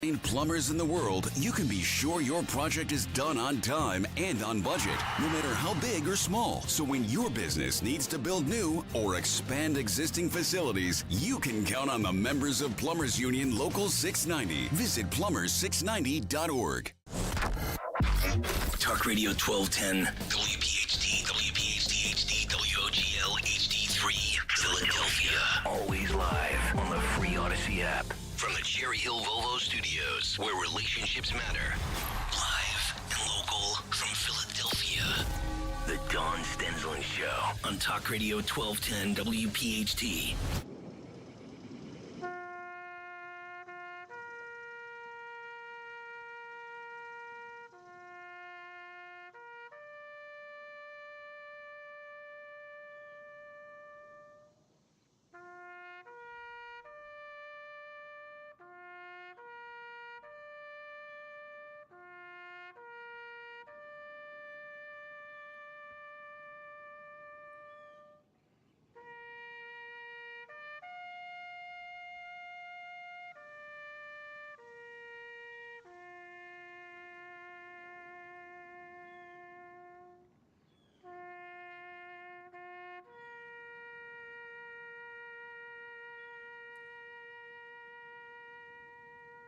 Plumbers in the world, you can be sure your project is done on time and on budget, no matter how big or small. So when your business needs to build new or expand existing facilities, you can count on the members of Plumbers Union Local 690. Visit plumbers690.org. Talk Radio 1210, WPHT, WPHT HD, WOGL HD3, Philadelphia. Always live on the free Odyssey app. From the Cherry Hill Volvo Studios, where relationships matter. Live and local from Philadelphia. The Dawn Stensland Show on Talk Radio 1210 WPHT.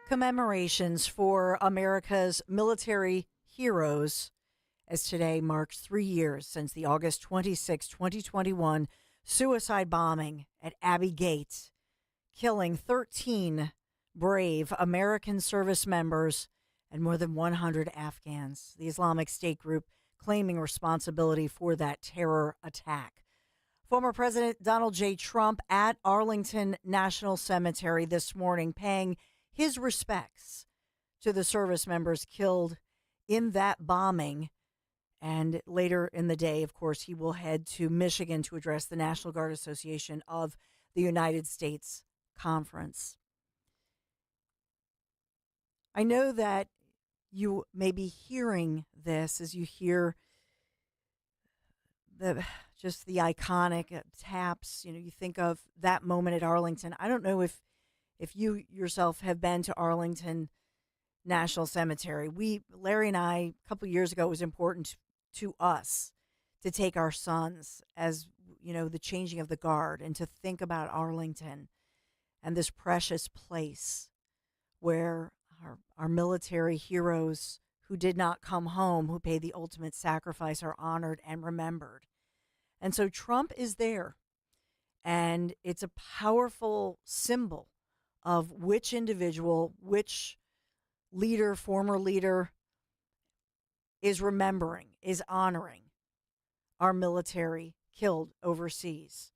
Commemorations for America's military heroes, as today marks 3 years since the August 26, 2021 suicide bombing at Abbey Gate, killing 13 brave American service members and more than 100 Afghans. The Islamic State group claiming responsibility for that terror attack. Former President Donald J. Trump at Arlington National Cemetery this morning paying his respects to the service members killed in that bombing. And later in the day, of course, he will head to Michigan to address the National Guard Association of the United States Conference. I know that you may be hearing this as you hear just the iconic taps. You know, you think of that moment at Arlington. I don't know if you yourself have been to Arlington National Cemetery. Larry and I, a couple of years ago, it was important to us to take our sons as, you know, the changing of the guard and to think about Arlington and this precious place where our military heroes who did not come home, who paid the ultimate sacrifice, are honored and remembered. And so Trump is there, and it's a powerful symbol of which individual, which leader, former leader, is remembering, is honoring our military killed overseas.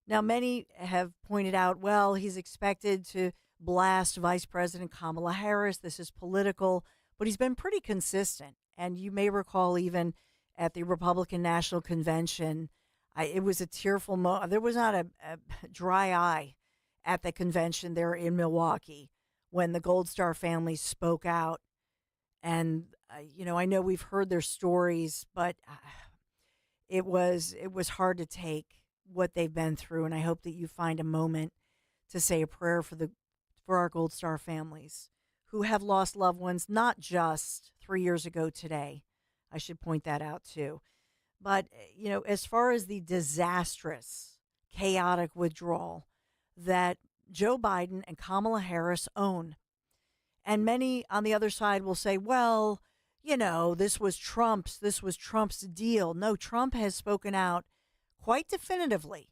Now, many have pointed out, well, he's expected to blast Vice President Kamala Harris. This is political, but he's been pretty consistent. And you may recall even at the Republican National Convention, it was a tearful moment. There was not a dry eye at the convention there in Milwaukee when the Gold Star family spoke out. And, I know we've heard their stories, but it was hard to take what they've been through. And I hope that you find a moment to say a prayer for our Gold Star families who have lost loved ones, not just 3 years ago today. I should point that out too. But, as far as the disastrous, chaotic withdrawal that Joe Biden and Kamala Harris own. And many on the other side will say, well, this was Trump's deal. No, Trump has spoken out quite definitively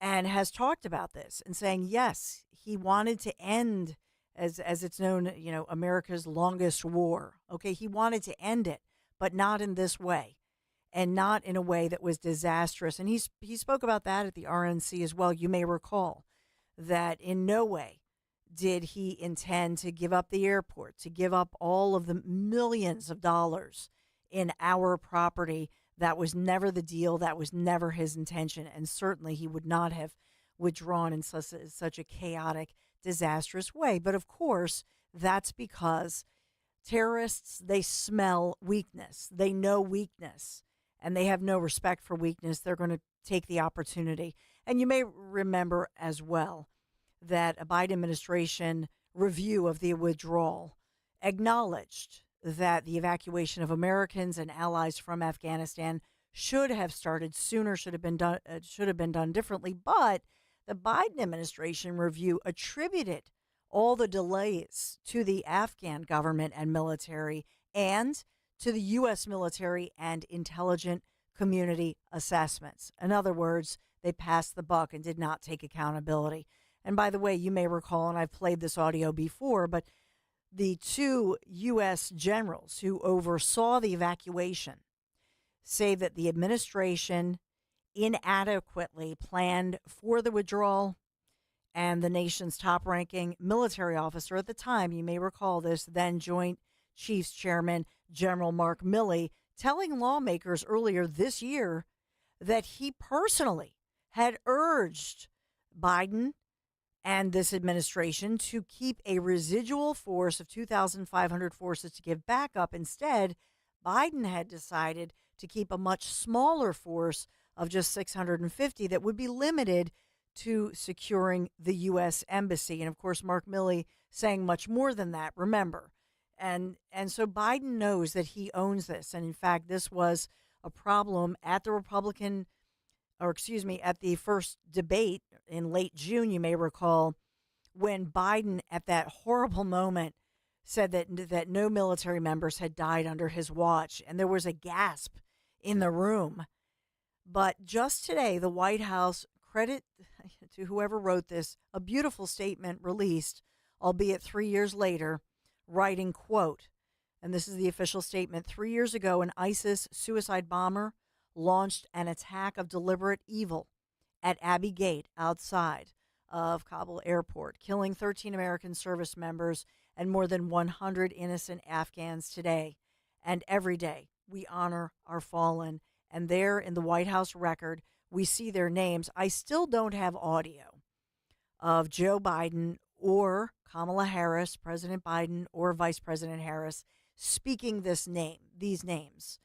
and has talked about this and saying, yes, he wanted to end, as it's known, America's longest war. Okay, he wanted to end it, but not in this way and not in a way that was disastrous. And he spoke about that at the RNC as well. You may recall that in no way did he intend to give up the airport, to give up all of the millions of dollars in our property. That was never the deal. That was never his intention. And certainly he would not have withdrawn in such a chaotic, disastrous way. But of course, that's because terrorists, they smell weakness. They know weakness, and they have no respect for weakness. They're going to take the opportunity. And you may remember as well that a Biden administration review of the withdrawal acknowledged that the evacuation of Americans and allies from Afghanistan should have started sooner, should have been done differently. But the Biden administration review attributed all the delays to the Afghan government and military and to the U.S. military and intelligence community assessments. In other words, they passed the buck and did not take accountability. And by the way, you may recall, and I've played this audio before, but the two U.S. generals who oversaw the evacuation say that the administration inadequately planned for the withdrawal, and the nation's top-ranking military officer at the time, you may recall this, then Joint Chiefs Chairman General Mark Milley, telling lawmakers earlier this year that he personally had urged Biden and this administration to keep a residual force of 2,500 forces to give backup. Instead, Biden had decided to keep a much smaller force of just 650 that would be limited to securing the U.S. Embassy. And, of course, Mark Milley saying much more than that, remember. And so Biden knows that he owns this. And, in fact, this was a problem at the at the first debate in late June, you may recall, when Biden, at that horrible moment, said that no military members had died under his watch. And there was a gasp in the room. But just today, the White House, credit to whoever wrote this, a beautiful statement released, albeit 3 years later, writing, quote, and this is the official statement, 3 years ago, an ISIS suicide bomber launched an attack of deliberate evil at Abbey Gate outside of Kabul airport, killing 13 American service members and more than 100 innocent Afghans today. And every day we honor our fallen. And there in the White House record, we see their names. I still don't have audio of Joe Biden or Kamala Harris, President Biden or Vice President Harris, speaking these names.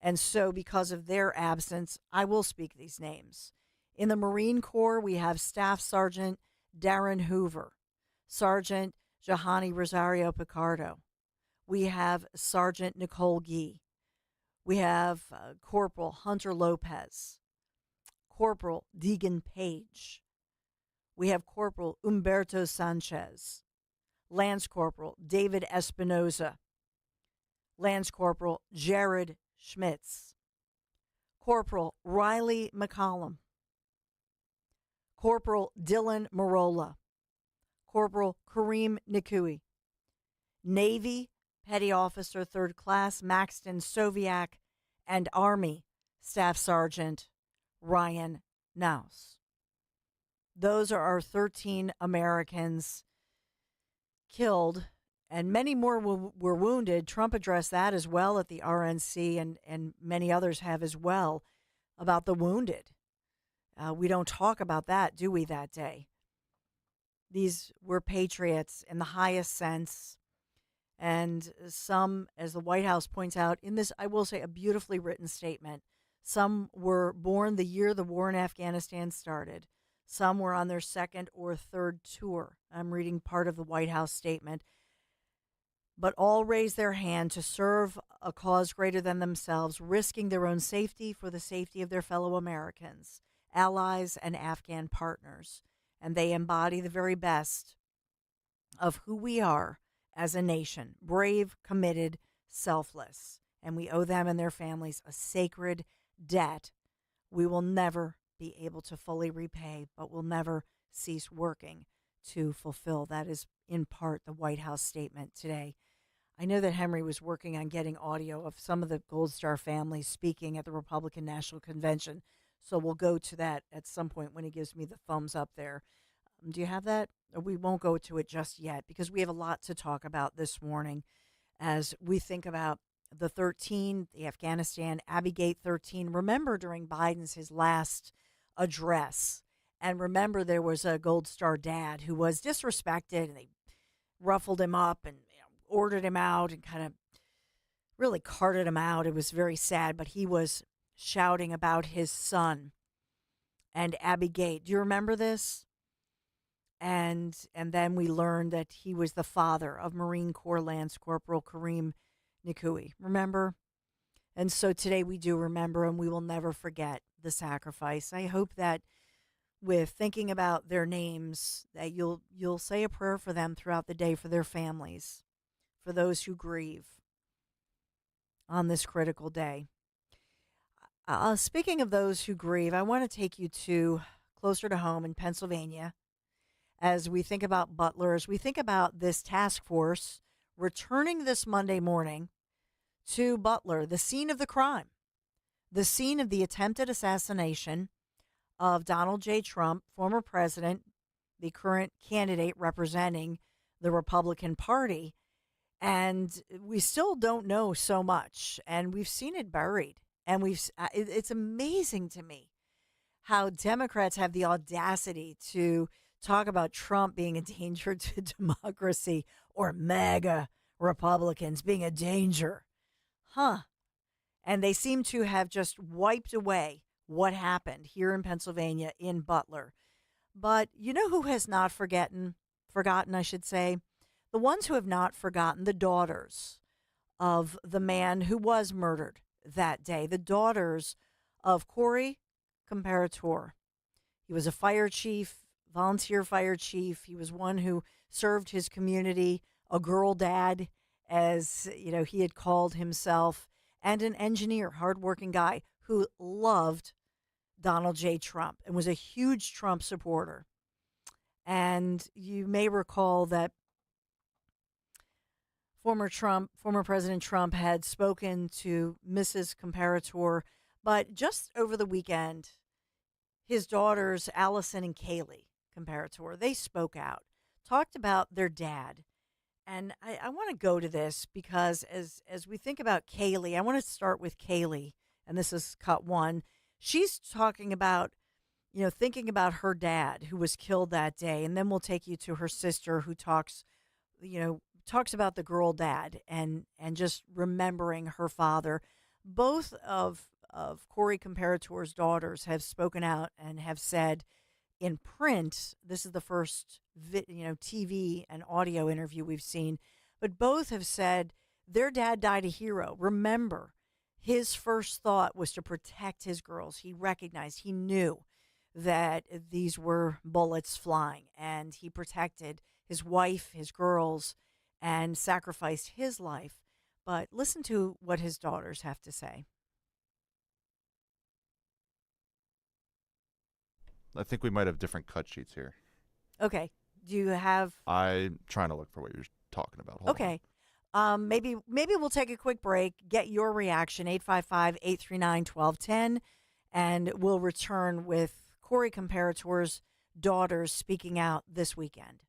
And so because of their absence, I will speak these names. In the Marine Corps, we have Staff Sergeant Darren Hoover, Sergeant Jahani Rosario Picardo. We have Sergeant Nicole Gee. We have Corporal Hunter Lopez, Corporal Deegan Page. We have Corporal Humberto Sanchez, Lance Corporal David Espinoza, Lance Corporal Jared Schmitz, Corporal Riley McCollum, Corporal Dylan Marola, Corporal Kareem Nikui, Navy Petty Officer 3rd Class Maxton Soviak, and Army Staff Sergeant Ryan Naus. Those are our 13 Americans killed, and many more were wounded. Trump addressed that as well at the RNC, and many others have as well, about the wounded. We don't talk about that, do we, that day? These were patriots in the highest sense. And some, as the White House points out, in this, I will say, a beautifully written statement, some were born the year the war in Afghanistan started. Some were on their second or third tour. I'm reading part of the White House statement. But all raised their hand to serve a cause greater than themselves, risking their own safety for the safety of their fellow Americans, allies, and Afghan partners. And they embody the very best of who we are as a nation: brave, committed, selfless. And we owe them and their families a sacred debt we will never be able to fully repay, but will never cease working to fulfill. That is, in part, the White House statement today. I know that Henry was working on getting audio of some of the Gold Star families speaking at the Republican National Convention, so we'll go to that at some point when he gives me the thumbs up there. Do you have that? We won't go to it just yet because we have a lot to talk about this morning as we think about the 13, the Afghanistan, Abbey Gate 13. Remember during his last address, and remember there was a Gold Star dad who was disrespected, and they ruffled him up and ordered him out and kind of really carted him out. It was very sad, but he was shouting about his son and Abbey Gate. Do you remember this? And then we learned that he was the father of Marine Corps Lance Corporal Kareem Nikui. Remember? And so today we do remember, and we will never forget the sacrifice. I hope that with thinking about their names, that you'll say a prayer for them throughout the day, for their families, for those who grieve on this critical day. Speaking of those who grieve, I want to take you to closer to home in Pennsylvania as we think about Butler, as we think about this task force returning this Monday morning to Butler, the scene of the crime, the scene of the attempted assassination of Donald J. Trump, former president, the current candidate representing the Republican Party. And we still don't know so much, and we've seen it buried. And it's amazing to me how Democrats have the audacity to talk about Trump being a danger to democracy, or MAGA Republicans being a danger. And they seem to have just wiped away what happened here in Pennsylvania, in Butler. But you know who has not forgotten, I should say? The ones who have not forgotten, the daughters of the man who was murdered that day, the daughters of Corey Comparator. He was a fire chief, volunteer fire chief. He was one who served his community, a girl dad, as he had called himself, and an engineer, hardworking guy who loved Donald J. Trump and was a huge Trump supporter. And you may recall that former President Trump had spoken to Mrs. Comparator, but just over the weekend, his daughters, Allison and Kaylee Comparator, they spoke out, talked about their dad. And I want to go to this because as we think about Kaylee, I want to start with Kaylee, and this is cut one. She's talking about, thinking about her dad who was killed that day. And then we'll take you to her sister who talks about the girl dad and just remembering her father. Both of Corey Comparator's daughters have spoken out and have said in print, this is the first TV and audio interview we've seen, but both have said their dad died a hero. Remember, his first thought was to protect his girls. He recognized, he knew that these were bullets flying, and he protected his wife, his girls, and sacrificed his life. But listen to what his daughters have to say. I think we might have different cut sheets here. Okay. Do you have... I'm trying to look for what you're talking about. Hold okay. Maybe we'll take a quick break, get your reaction, 855-839-1210, and we'll return with Corey Comparator's daughters speaking out this weekend.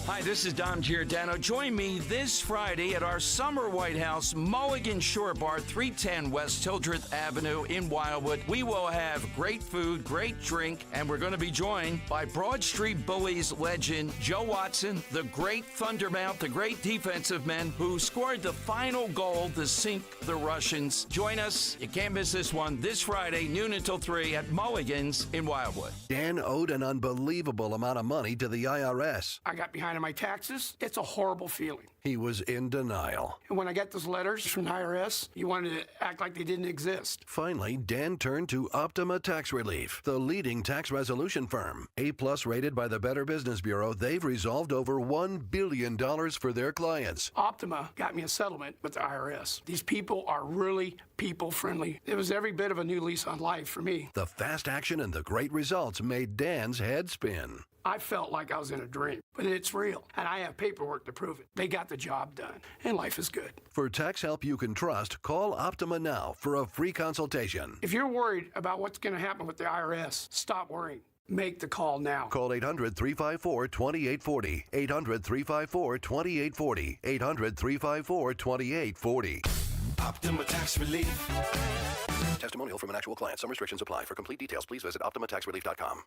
Hi, this is Dom Giordano. Join me this Friday at our summer White House Mulligan Shore Bar, 310 West Hildreth Avenue in Wildwood. We will have great food, great drink, and we're going to be joined by Broad Street Bullies legend Joe Watson, the great Thundermount, the great defensive men who scored the final goal to sink the Russians. Join us. You can't miss this one this Friday, noon until 3 at Mulligan's in Wildwood. Dan owed an unbelievable amount of money to the IRS. I got behind on my taxes. It's a horrible feeling. He was in denial. And when I get those letters from the IRS, you wanted to act like they didn't exist. Finally, Dan turned to Optima Tax Relief, the leading tax resolution firm. A-plus rated by the Better Business Bureau, they've resolved over $1 billion for their clients. Optima got me a settlement with the IRS. These people are really people-friendly. It was every bit of a new lease on life for me. The fast action and the great results made Dan's head spin. I felt like I was in a dream, but it's real, and I have paperwork to prove it. They got the job done, and life is good. For tax help you can trust, call Optima now for a free consultation. If you're worried about what's going to happen with the IRS, stop worrying. Make the call now. Call 800-354-2840. 800-354-2840. 800-354-2840. Optima Tax Relief. Testimonial from an actual client. Some restrictions apply. For complete details, please visit OptimaTaxRelief.com.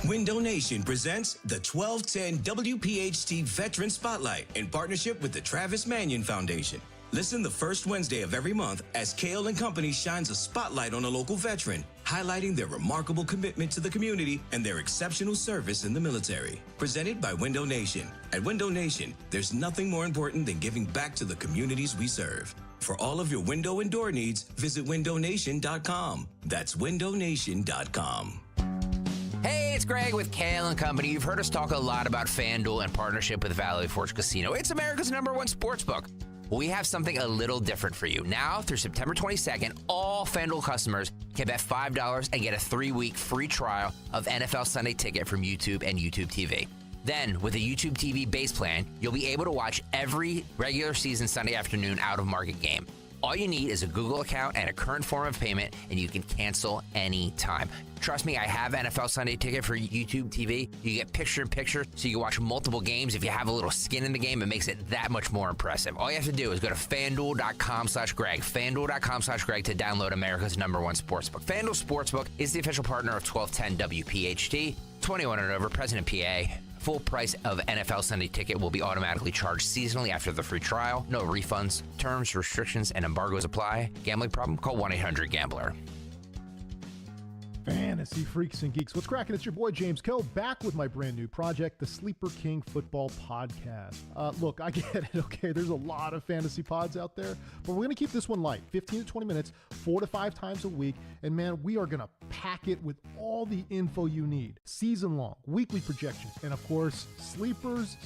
Window Nation presents the 1210 WPHT Veteran Spotlight in partnership with the Travis Manion Foundation. Listen the first Wednesday of every month as Kale and Company shines a spotlight on a local veteran, highlighting their remarkable commitment to the community and their exceptional service in the military. Presented by Window Nation. At Window Nation, there's nothing more important than giving back to the communities we serve. For all of your window and door needs, visit windownation.com. That's windownation.com. Hey, it's Greg with Kale and Company. You've heard us talk a lot about FanDuel in partnership with Valley Forge Casino. It's America's #1 sportsbook. We have something a little different for you. Now, through September 22nd, all FanDuel customers can bet $5 and get a 3-week free trial of NFL Sunday Ticket from YouTube and YouTube TV. Then, with a YouTube TV base plan, you'll be able to watch every regular season Sunday afternoon out-of-market game. All you need is a Google account and a current form of payment, and you can cancel anytime. Trust me, I have NFL Sunday Ticket for YouTube TV. You get picture-in-picture, so you can watch multiple games. If you have a little skin in the game, it makes it that much more impressive. All you have to do is go to FanDuel.com/Greg, FanDuel.com/Greg to download America's #1 sportsbook. FanDuel Sportsbook is the official partner of 1210 WPHT, 21 and over, President PA. Full price of NFL Sunday Ticket will be automatically charged seasonally after the free trial. No refunds. Terms, restrictions, and embargoes apply. Gambling problem? Call 1-800-GAMBLER. Fantasy freaks and geeks, what's cracking? It's your boy James Koh back with my brand new project, the Sleeper King Football Podcast. Look, I get it, okay? There's a lot of fantasy pods out there, but we're going to keep this one light, 15 to 20 minutes, 4 to 5 times a week, and man, we are going to pack it with all the info you need. Season-long, weekly projections, and of course, sleepers.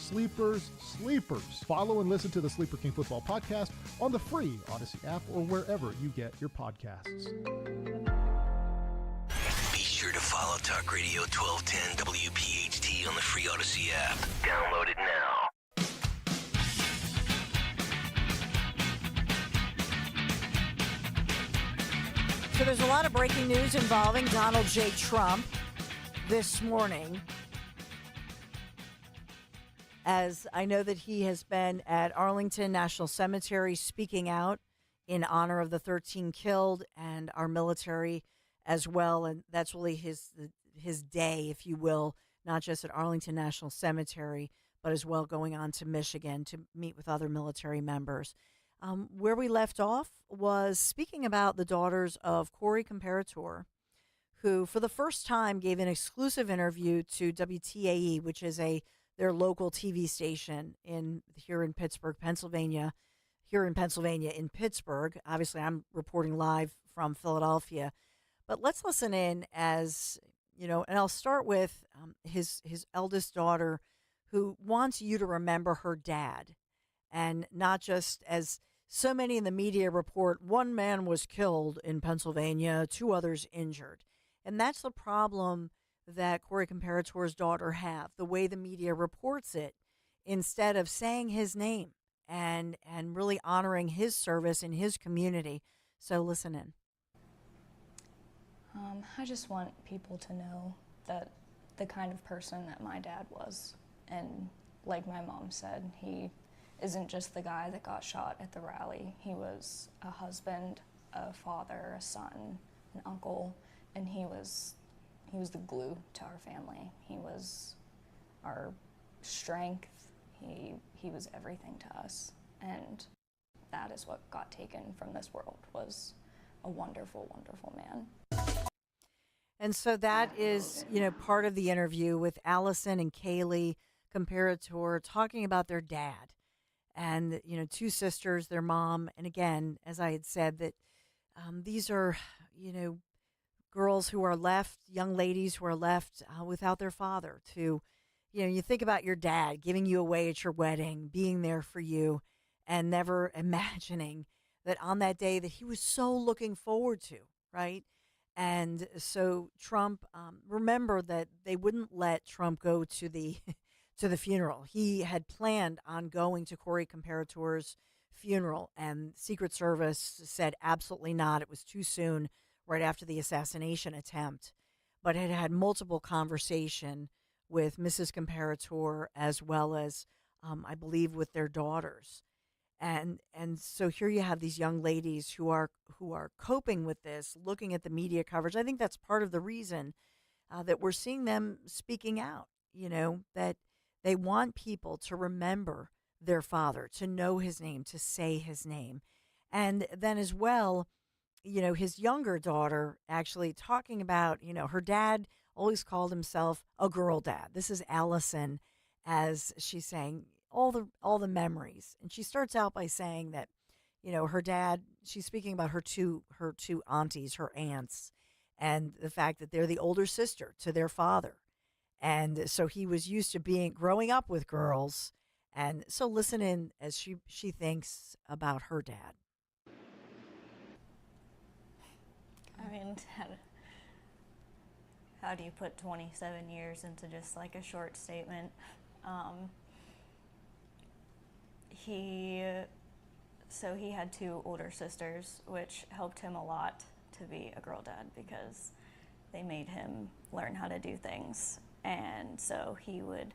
Follow and listen to the Sleeper King Football Podcast on the free Odyssey app or wherever you get your podcasts. Be sure to follow Talk Radio 1210 WPHT on the free Odyssey app. Download it now. So there's a lot of breaking news involving Donald J. Trump this morning, as I know that he has been at Arlington National Cemetery speaking out in honor of the 13 killed and our military as well, and that's really his day, if you will, not just at Arlington National Cemetery, but as well going on to Michigan to meet with other military members. Where we left off was speaking about the daughters of Corey Comparator, who for the first time gave an exclusive interview to WTAE, which is their local TV station here in Pittsburgh, Pennsylvania. In Pittsburgh. Obviously, I'm reporting live from Philadelphia. But let's listen in as, and I'll start with his eldest daughter, who wants you to remember her dad, and not just as so many in the media report, one man was killed in Pennsylvania, 2 others injured. And that's the problem that Corey Comparator's daughter have, the way the media reports it, instead of saying his name and really honoring his service in his community. So listen in. I just want people to know that the kind of person that my dad was, and like my mom said, he isn't just the guy that got shot at the rally. He was a husband, a father, a son, an uncle, and he was the glue to our family. He was our strength. He was everything to us, and that is what got taken from this world, was a wonderful, wonderful man. And so that is, part of the interview with Allison and Kaylee Comparator talking about their dad and, 2 sisters, their mom. And again, as I had said, that these are, girls who are left, young ladies who are left without their father to, you think about your dad giving you away at your wedding, being there for you, and never imagining that on that day that he was so looking forward to, right? And so Trump, remember that they wouldn't let Trump go to the funeral. He had planned on going to Corey Comparator's funeral, and Secret Service said absolutely not. It was too soon, right after the assassination attempt. But it had multiple conversation with Mrs. Comparator as well as, I believe, with their daughters. And so here you have these young ladies who are coping with this, looking at the media coverage. I think that's part of the reason that we're seeing them speaking out, that they want people to remember their father, to know his name, to say his name. And then as well, his younger daughter actually talking about, her dad always called himself a girl dad. This is Allison, as she's saying all the memories. And she starts out by saying that, her dad, she's speaking about her two aunties, her aunts, and the fact that they're the older sister to their father. And so he was used to growing up with girls. And so listen in as she thinks about her dad. I mean, how do you put 27 years into just like a short statement? He had two older sisters, which helped him a lot to be a girl dad because they made him learn how to do things. And so he would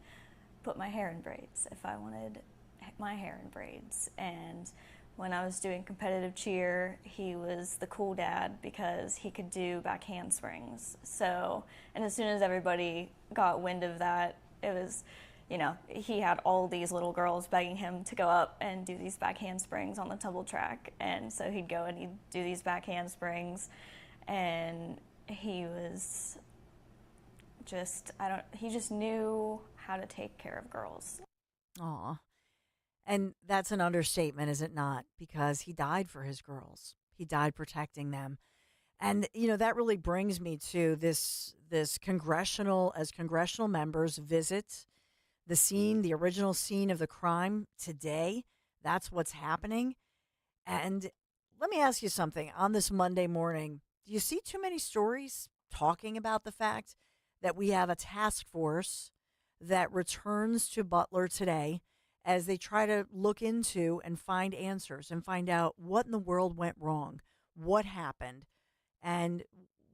put my hair in braids if I wanted my hair in braids. And when I was doing competitive cheer, he was the cool dad because he could do back handsprings. So, and as soon as everybody got wind of that, it was, he had all these little girls begging him to go up and do these back handsprings on the tumble track. And so he'd go and he'd do these back handsprings, and he was he just knew how to take care of girls. Aw. And that's an understatement, is it not? Because he died for his girls. He died protecting them. And, that really brings me to this congressional members visit the scene, the original scene of the crime today. That's what's happening. And let me ask you something. On this Monday morning, do you see too many stories talking about the fact that we have a task force that returns to Butler today as they try to look into and find answers and find out what in the world went wrong, what happened, and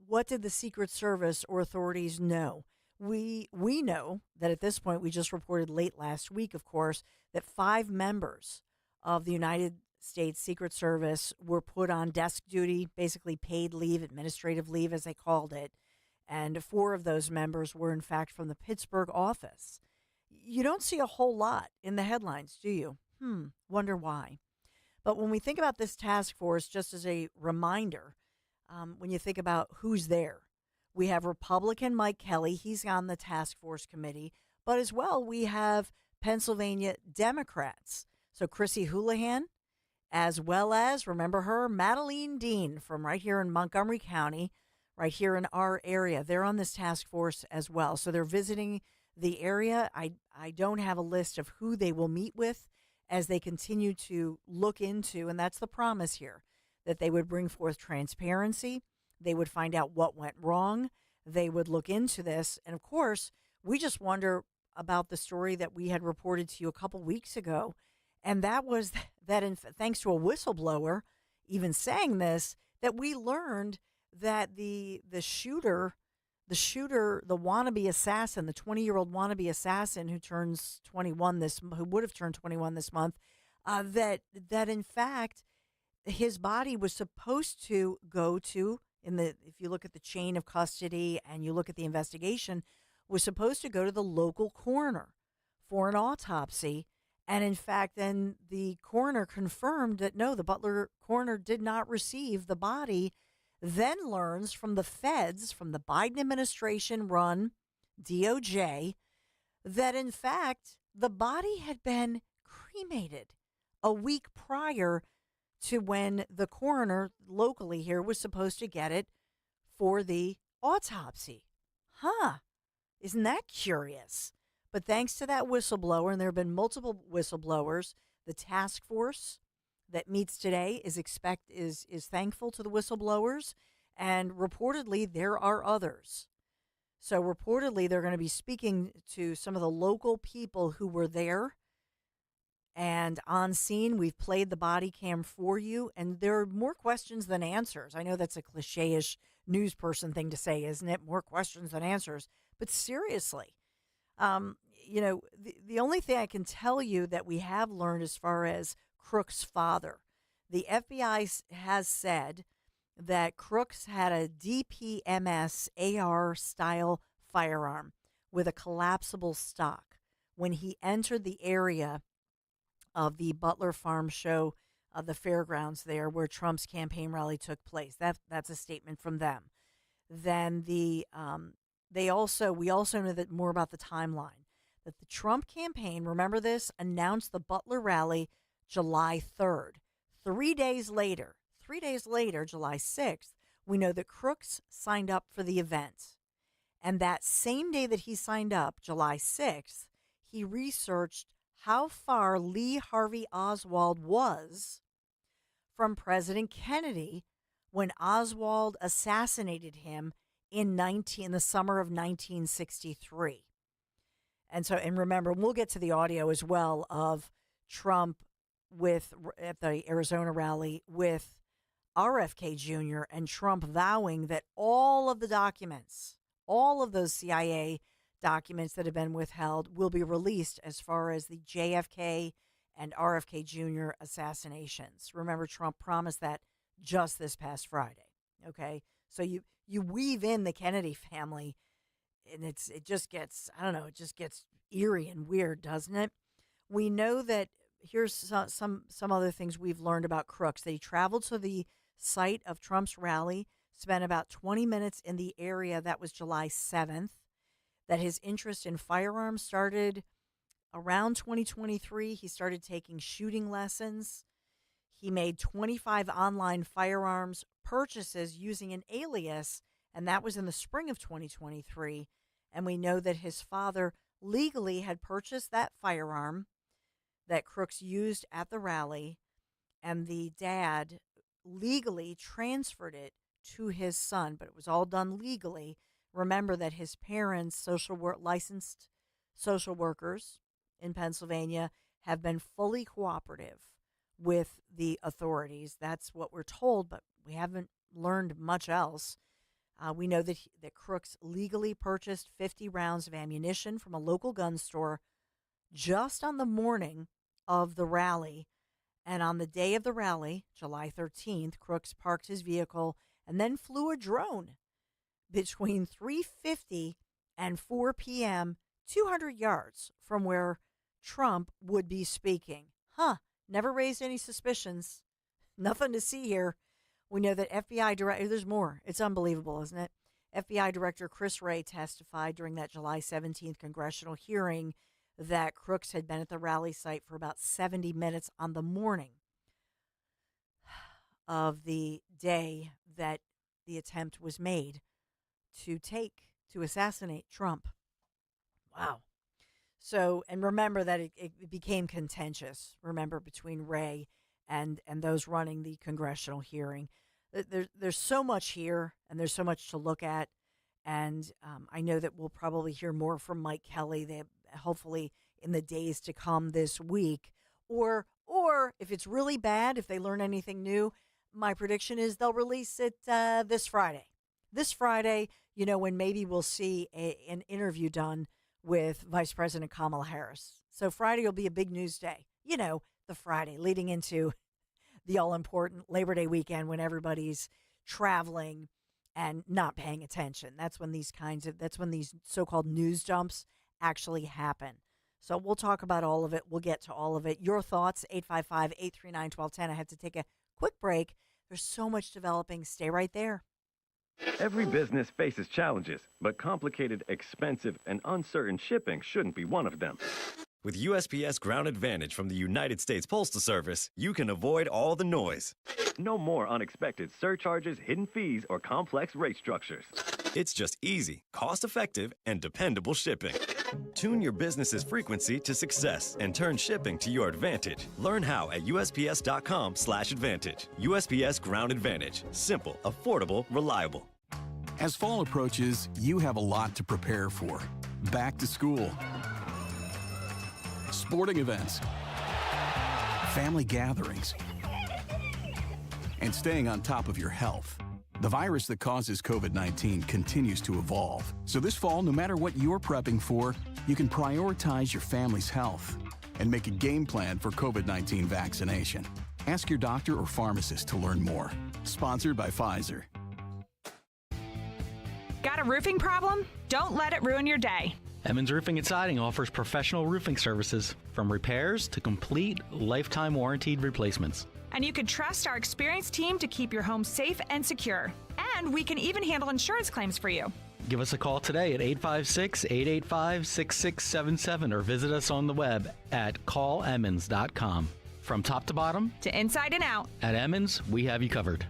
what did the Secret Service or authorities know? We know that at this point, we just reported late last week, of course, that 5 members of the United States Secret Service were put on desk duty, basically paid leave, administrative leave, as they called it. And 4 of those members were, in fact, from the Pittsburgh office. You don't see a whole lot in the headlines, do you? Wonder why. But when we think about this task force, just as a reminder, when you think about who's there, we have Republican Mike Kelly. He's on the task force committee. But as well, we have Pennsylvania Democrats. So Chrissy Houlihan, as well as, remember her, Madeline Dean from right here in Montgomery County, right here in our area. They're on this task force as well. So they're visiting the area. I don't have a list of who they will meet with as they continue to look into, and that's the promise here, that they would bring forth transparency. They would find out what went wrong. They would look into this. And of course, we just wonder about the story that we had reported to you a couple weeks ago. And that was that thanks to a whistleblower even saying this, that we learned that the shooter, the wannabe assassin, the 20-year-old wannabe assassin who would have turned 21 this month, that in fact his body was supposed to go to, if you look at the chain of custody and you look at the investigation, was supposed to go to the local coroner for an autopsy. And in fact, then the coroner confirmed that no, the Butler coroner did not receive the body. Then learns from the feds, from the Biden administration run DOJ, that in fact the body had been cremated a week prior to when the coroner locally here was supposed to get it for the autopsy. Isn't that curious? But thanks to that whistleblower, and there have been multiple whistleblowers, the task force that meets today is thankful to the whistleblowers, and reportedly there are others. So reportedly they're going to be speaking to some of the local people who were there and on scene. We've played the body cam for you, and there are more questions than answers. I know that's a cliche-ish news person thing to say, isn't it? More questions than answers. But seriously, the only thing I can tell you that we have learned as far as Crook's father, the FBI has said that Crooks had a DPMS AR style firearm with a collapsible stock when he entered the area of the Butler Farm Show, the fairgrounds there where Trump's campaign rally took place. That's a statement from them. Then we also know that more about the timeline, that the Trump campaign, remember this, announced the Butler rally July 3rd. 3 days later, July 6th, we know that Crooks signed up for the event. And that same day that he signed up, July 6th, he researched how far Lee Harvey Oswald was from President Kennedy when Oswald assassinated him in the summer of 1963. And remember, we'll get to the audio as well of Trump at the Arizona rally with RFK Jr. and Trump vowing that all of the documents, all of those CIA documents that have been withheld will be released as far as the JFK and RFK Jr. assassinations. Remember, Trump promised that just this past Friday. Okay, so you weave in the Kennedy family, and it just gets eerie and weird, doesn't it? We know that here's some other things we've learned about Crooks. That he traveled to the site of Trump's rally, spent about 20 minutes in the area. That was July 7th. That his interest in firearms started around 2023. He started taking shooting lessons. He made 25 online firearms purchases using an alias, and that was in the spring of 2023. And we know that his father legally had purchased that firearm that Crooks used at the rally, and the dad legally transferred it to his son, but it was all done legally. Remember that his parents, licensed social workers in Pennsylvania, have been fully cooperative with the authorities. That's what we're told, but we haven't learned much else. We know that Crooks legally purchased 50 rounds of ammunition from a local gun store just on the morning of the rally. And on the day of the rally, July 13th, Crooks parked his vehicle and then flew a drone between 3:50 and 4 p.m., 200 yards from where Trump would be speaking. Never raised any suspicions. Nothing to see here. We know that FBI director, there's more. It's unbelievable, isn't it? FBI Director Chris Wray testified during that July 17th congressional hearing that Crooks had been at the rally site for about 70 minutes on the morning of the day that the attempt was made to assassinate Trump. Wow. So, and remember that it became contentious, between Wray and those running the congressional hearing. There's so much here, and there's so much to look at. And I know that we'll probably hear more from Mike Kelly, hopefully in the days to come this week. Or if it's really bad, if they learn anything new, my prediction is they'll release it this Friday. This Friday, when maybe we'll see an interview done with Vice President Kamala Harris. So Friday will be a big news day. The Friday leading into the all-important Labor Day weekend when everybody's traveling and not paying attention. That's when these so-called news dumps actually happen. So we'll talk about all of it. We'll get to all of it. Your thoughts, 855-839-1210. I have to take a quick break. There's so much developing. Stay right there. Every business faces challenges, but complicated, expensive, and uncertain shipping shouldn't be one of them. With USPS Ground Advantage from the United States Postal Service, you can avoid all the noise. No more unexpected surcharges, hidden fees, or complex rate structures. It's just easy, cost-effective, and dependable shipping. Tune your business's frequency to success and turn shipping to your advantage. Learn how at USPS.com/advantage. USPS Ground Advantage. Simple, affordable, reliable. As fall approaches, you have a lot to prepare for. Back to school, sporting events, family gatherings, and staying on top of your health. The virus that causes COVID-19 continues to evolve. So this fall, no matter what you're prepping for, you can prioritize your family's health and make a game plan for COVID-19 vaccination. Ask your doctor or pharmacist to learn more. Sponsored by Pfizer. Got a roofing problem? Don't let it ruin your day. Emmons Roofing and Siding offers professional roofing services from repairs to complete lifetime warranted replacements. And you can trust our experienced team to keep your home safe and secure. And we can even handle insurance claims for you. Give us a call today at 856-885-6677 or visit us on the web at callemmons.com. From top to bottom, to inside and out, at Emmons, we have you covered.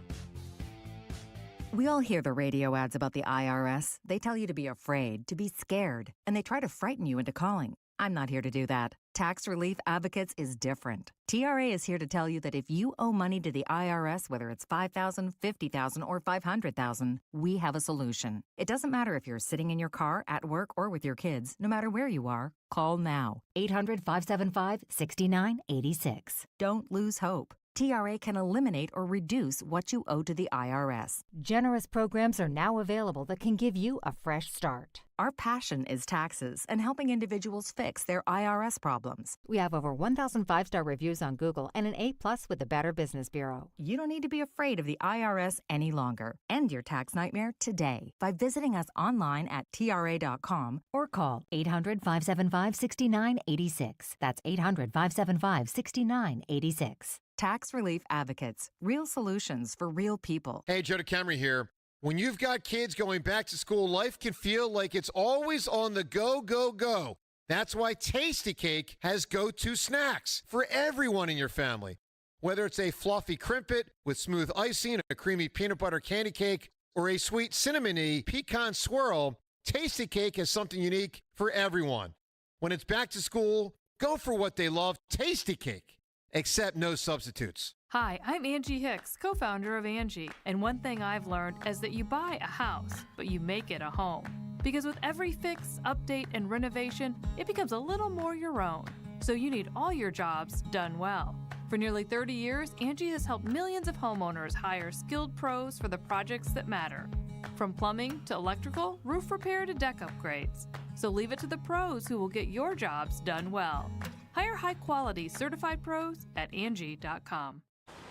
We all hear the radio ads about the IRS. They tell you to be afraid, to be scared, and they try to frighten you into calling. I'm not here to do that. Tax Relief Advocates is different. TRA is here to tell you that if you owe money to the IRS, whether it's $5,000, $50,000, or $500,000, we have a solution. It doesn't matter if you're sitting in your car, at work, or with your kids. No matter where you are, call now. 800-575-6986. Don't lose hope. TRA can eliminate or reduce what you owe to the IRS. Generous programs are now available that can give you a fresh start. Our passion is taxes and helping individuals fix their IRS problems. We have over 1,000 5-star reviews on Google and an A+ with the Better Business Bureau. You don't need to be afraid of the IRS any longer. End your tax nightmare today by visiting us online at TRA.com or call 800-575-6986. That's 800-575-6986. Tax Relief Advocates. Real solutions for real people. Hey, Joe DeCamry here. When you've got kids going back to school, life can feel like it's always on the go, go, go. That's why Tasty Cake has go-to snacks for everyone in your family. Whether it's a fluffy crimpet with smooth icing, a creamy peanut butter candy cake, or a sweet cinnamony pecan swirl, Tasty Cake has something unique for everyone. When it's back to school, go for what they love, Tasty Cake. Except no substitutes. Hi, I'm Angie Hicks, co-founder of Angie, and one thing I've learned is that you buy a house, but you make it a home. Because with every fix, update, and renovation, it becomes a little more your own. So you need all your jobs done well. For nearly 30 years, Angie has helped millions of homeowners hire skilled pros for the projects that matter. From plumbing to electrical, roof repair to deck upgrades. So leave it to the pros who will get your jobs done well. Hire high-quality certified pros at Angie.com.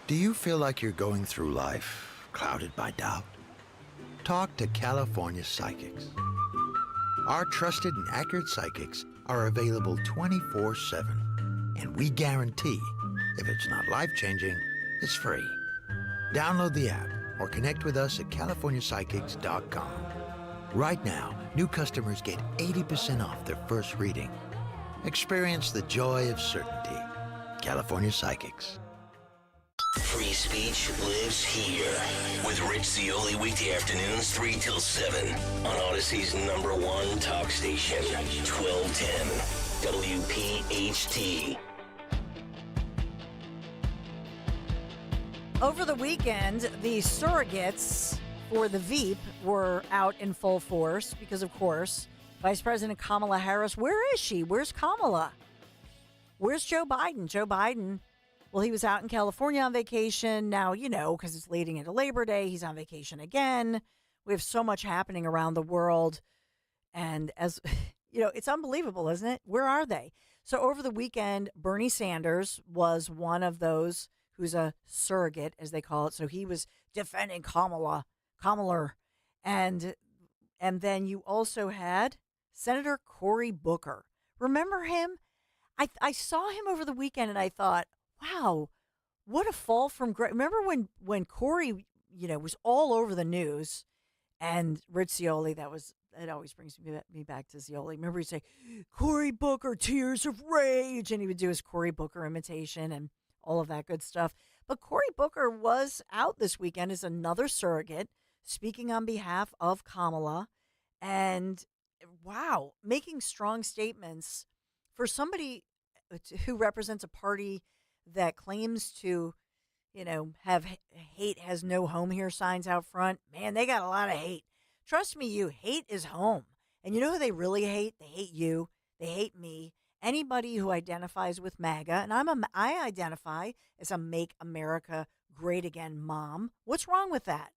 Do you feel like you're going through life clouded by doubt? Talk to California Psychics. Our trusted and accurate psychics are available 24/7. And we guarantee, if it's not life-changing, it's free. Download the app or connect with us at CaliforniaPsychics.com. Right now, new customers get 80% off their first reading. Experience the joy of certainty. California Psychics. Free speech lives here with Rich Zioli weekday afternoons 3 till 7 on Odyssey's #1 talk station, 1210 WPHT. Over the weekend, the surrogates for the Veep were out in full force because, of course, Vice President Kamala Harris, where is she? Where's Kamala? Where's Joe Biden? Joe Biden, well, he was out in California on vacation. Now, because it's leading into Labor Day, he's on vacation again. We have so much happening around the world. And as, it's unbelievable, isn't it? Where are they? So over the weekend, Bernie Sanders was one of those who's a surrogate, as they call it. So he was defending Kamala. And then you also had Senator Cory Booker. Remember him? I saw him over the weekend and I thought, wow, what a fall from grace. Remember when Cory, was all over the news, and Rich Zioli, it always brings me back to Zioli. Remember he'd say, Cory Booker, tears of rage, and he would do his Cory Booker imitation and all of that good stuff. But Cory Booker was out this weekend as another surrogate, speaking on behalf of Kamala, and wow, making strong statements for somebody who represents a party that claims to, have hate has no home here signs out front. Man, they got a lot of hate. Trust me, hate is home. And you know who they really hate? They hate you. They hate me. Anybody who identifies with MAGA, and I identify as a Make America Great Again mom. What's wrong with that?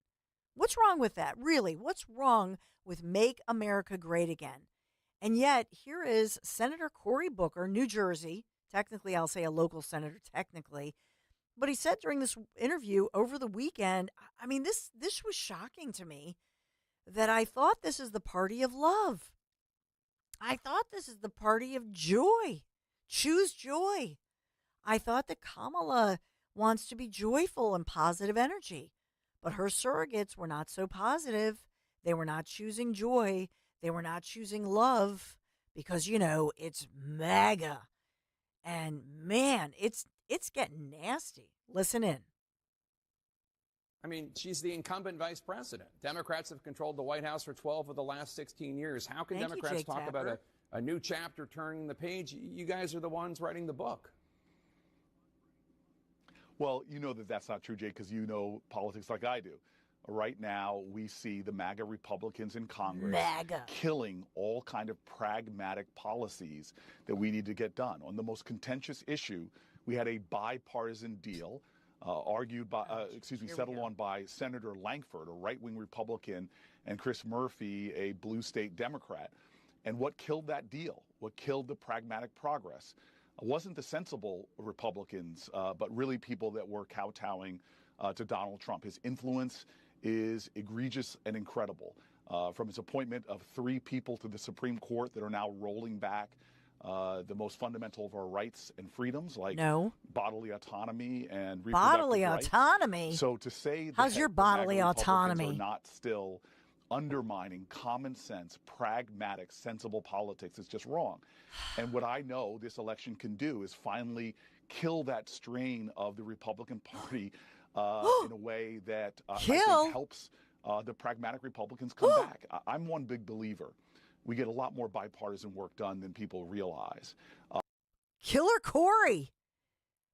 What's wrong with that? Really, what's wrong with Make America Great Again? And yet, here is Senator Cory Booker, New Jersey. Technically, I'll say a local senator, technically. But he said during this interview over the weekend, I mean, this was shocking to me, that I thought this is the party of love. I thought this is the party of joy. Choose joy. I thought that Kamala wants to be joyful and positive energy, but her surrogates were not so positive. They were not choosing joy. They were not choosing love because, it's MAGA. And man, it's getting nasty. Listen in. I mean, she's the incumbent vice president. Democrats have controlled the White House for 12 of the last 16 years. How can Democrats talk about a new chapter turning the page? You guys are the ones writing the book. Well, you know that that's not true, Jay, because you know politics like I do. Right now, we see the MAGA Republicans in Congress killing all kind of pragmatic policies that we need to get done. On the most contentious issue, we had a bipartisan deal settled on by Senator Lankford, a right-wing Republican, and Chris Murphy, a blue state Democrat. And what killed that deal, what killed the pragmatic progress, wasn't the sensible Republicans, but really people that were kowtowing to Donald Trump. His influence is egregious and incredible. From his appointment of 3 people to the Supreme Court that are now rolling back the most fundamental of our rights and freedoms, like bodily autonomy and reproductive bodily rights. Autonomy. So to say how's your bodily autonomy are not still undermining common sense, pragmatic, sensible politics is just wrong. And what I know this election can do is finally kill that strain of the Republican Party in a way that I think helps the pragmatic Republicans come back. I'm one big believer. We get a lot more bipartisan work done than people realize. Killer Corey.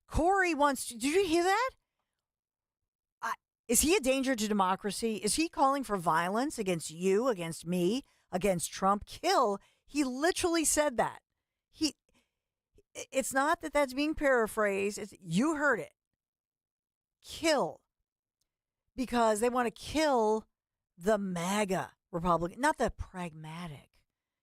Corey wants to. Did you hear that? Is he a danger to democracy? Is he calling for violence against you, against me, against Trump? Kill. He literally said that. It's not that that's being paraphrased. You heard it. Kill. Because they want to kill the MAGA Republican, not the pragmatic.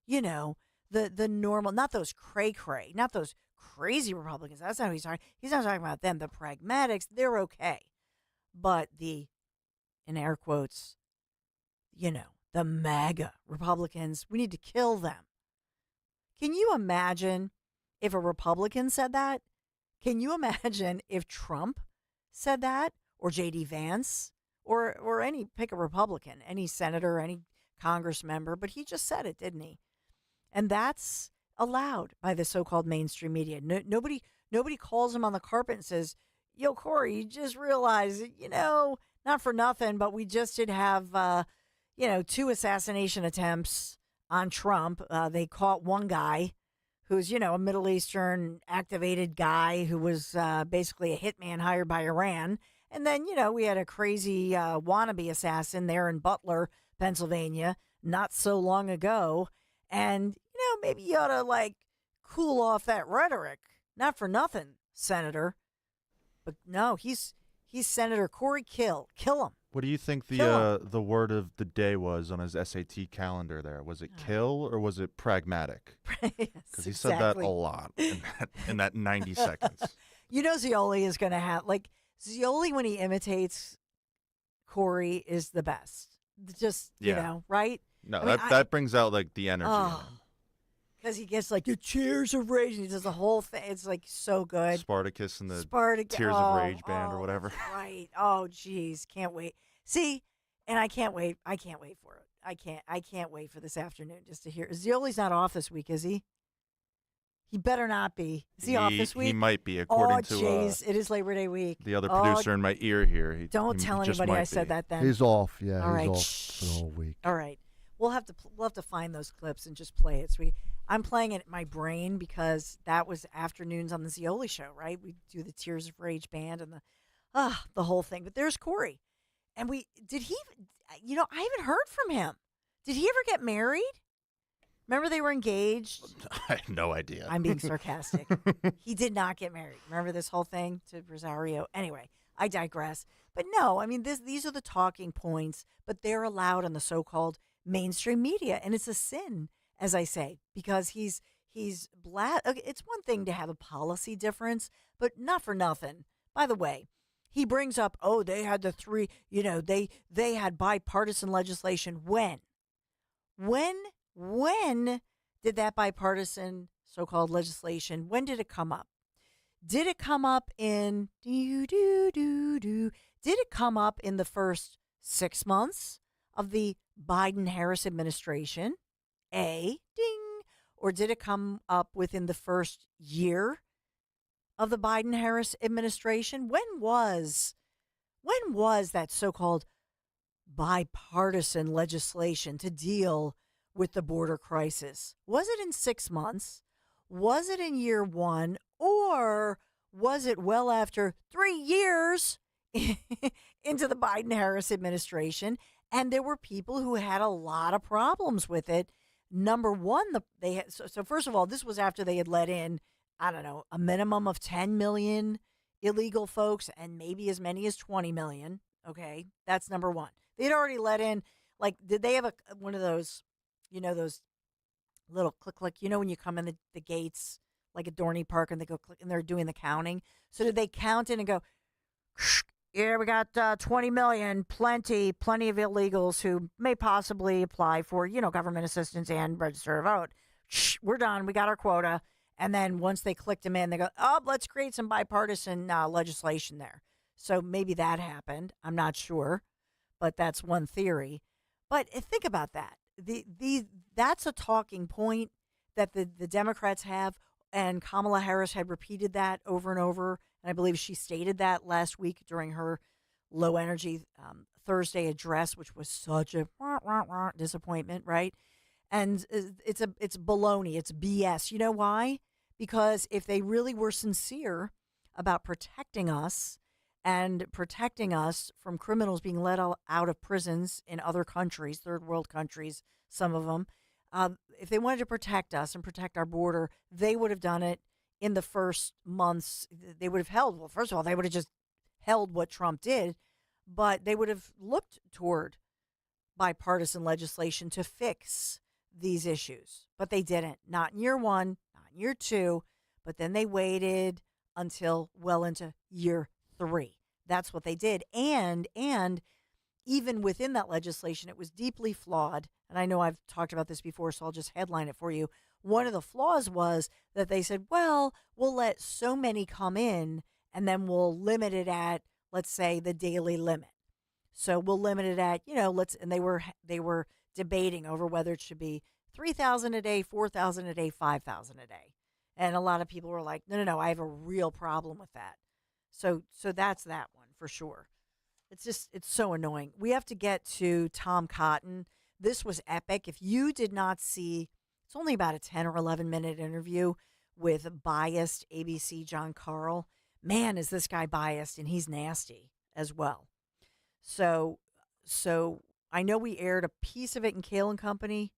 The normal, not those cray-cray, not those crazy Republicans. That's not who he's talking. He's not talking about them. The pragmatics, they're okay. But the, in air quotes, the MAGA Republicans, we need to kill them. Can you imagine if a Republican said that? Can you imagine if Trump said that? Or J.D. Vance? Or any, pick a Republican, any senator, any Congress member, but he just said it, didn't he? And that's allowed by the so-called mainstream media. Nobody calls him on the carpet and says, yo, Corey, you just realized, not for nothing, but we just did have, 2 assassination attempts on Trump. They caught one guy who's, a Middle Eastern activated guy who was basically a hitman hired by Iran. And then, we had a crazy wannabe assassin there in Butler, Pennsylvania, not so long ago. And, maybe you ought to, cool off that rhetoric. Not for nothing, Senator. But no, he's Senator Corey Kill. Kill him. What do you think the word of the day was on his SAT calendar there? Was it kill or was it pragmatic? Because he said that a lot in that 90 seconds. Zioli is going to have, Zioli, when he imitates Corey, is the best. Just, right? No, that brings out, the energy. Because he gets, the Tears of Rage, and he does the whole thing. It's, so good. Spartacus and the Tears of Rage band or whatever. Right. Oh, geez. Can't wait. See, and I can't wait. I can't wait for it. I can't wait for this afternoon just to hear. Zioli's not off this week, is he? He better not be. Is he off this week? He might be, according to... Oh, jeez. It is Labor Day week. The other producer in my ear here. Don't tell anybody I said that then. He's off. Yeah, all right. Off for the whole week. All right. We'll have to find those clips and just play it. So I'm playing it in my brain because that was afternoons on the Zioli show, right? We do the Tears of Rage band and the whole thing. But there's Corey. And I haven't heard from him. Did he ever get married? Remember they were engaged? I have no idea. I'm being sarcastic. He did not get married. Remember this whole thing to Rosario? Anyway, I digress. But no, these are the talking points, but they're allowed on the so-called mainstream media. And it's a sin, as I say, because he's black. It's one thing to have a policy difference, but not for nothing. By the way, he brings up, they had the 3, they had bipartisan legislation. When did that bipartisan so-called legislation, when did it come up? Did it come up in Did it come up in the first 6 months of the Biden-Harris administration? A, ding. Or did it come up within the first year of the Biden-Harris administration? When was that so-called bipartisan legislation to deal with the border crisis? Was it in 6 months? Was it in year one? Or was it well after 3 years into the Biden-Harris administration? And there were people who had a lot of problems with it. Number one, so first of all, this was after they had let in, I don't know, a minimum of 10 million illegal folks and maybe as many as 20 million. Okay, that's number one. They'd already let in, like, did they have one of those, those little click, when you come in the gates, like at Dorney Park, and they go click and they're doing the counting? So did they count in and go, yeah, we got 20 million, plenty of illegals who may possibly apply for, government assistance and register to vote. We're done. We got our quota. And then once they clicked them in, they go, oh, let's create some bipartisan legislation there. So maybe that happened. I'm not sure, but that's one theory. But think about that. That's a talking point that the Democrats have, and Kamala Harris had repeated that over and over. And I believe she stated that last week during her low energy Thursday address, which was such a disappointment, right? And it's baloney. It's BS. You know why? Because if they really were sincere about protecting us and protecting us from criminals being let out of prisons in other countries, third world countries, some of them, if they wanted to protect us and protect our border, they would have done it in the first months. They would have held, well, first of all, they would have just held what Trump did, but they would have looked toward bipartisan legislation to fix these issues. But they didn't. Not in year one, not in year two, but then they waited until well into year three. That's what they did. And even within that legislation, it was deeply flawed. And I know I've talked about this before, so I'll just headline it for you. One of the flaws was that they said, well, we'll let so many come in and then we'll limit it at, let's say, the daily limit. So we'll limit it at, and they were debating over whether it should be 3,000 a day, 4,000 a day, 5,000 a day. And a lot of people were like, no, I have a real problem with that. So that's that one for sure. It's so annoying. We have to get to Tom Cotton. This was epic. If you did not see, it's only about a 10 or 11 minute interview with biased ABC John Carl. Man, is this guy biased, and he's nasty as well. So I know we aired a piece of it in Kale and Company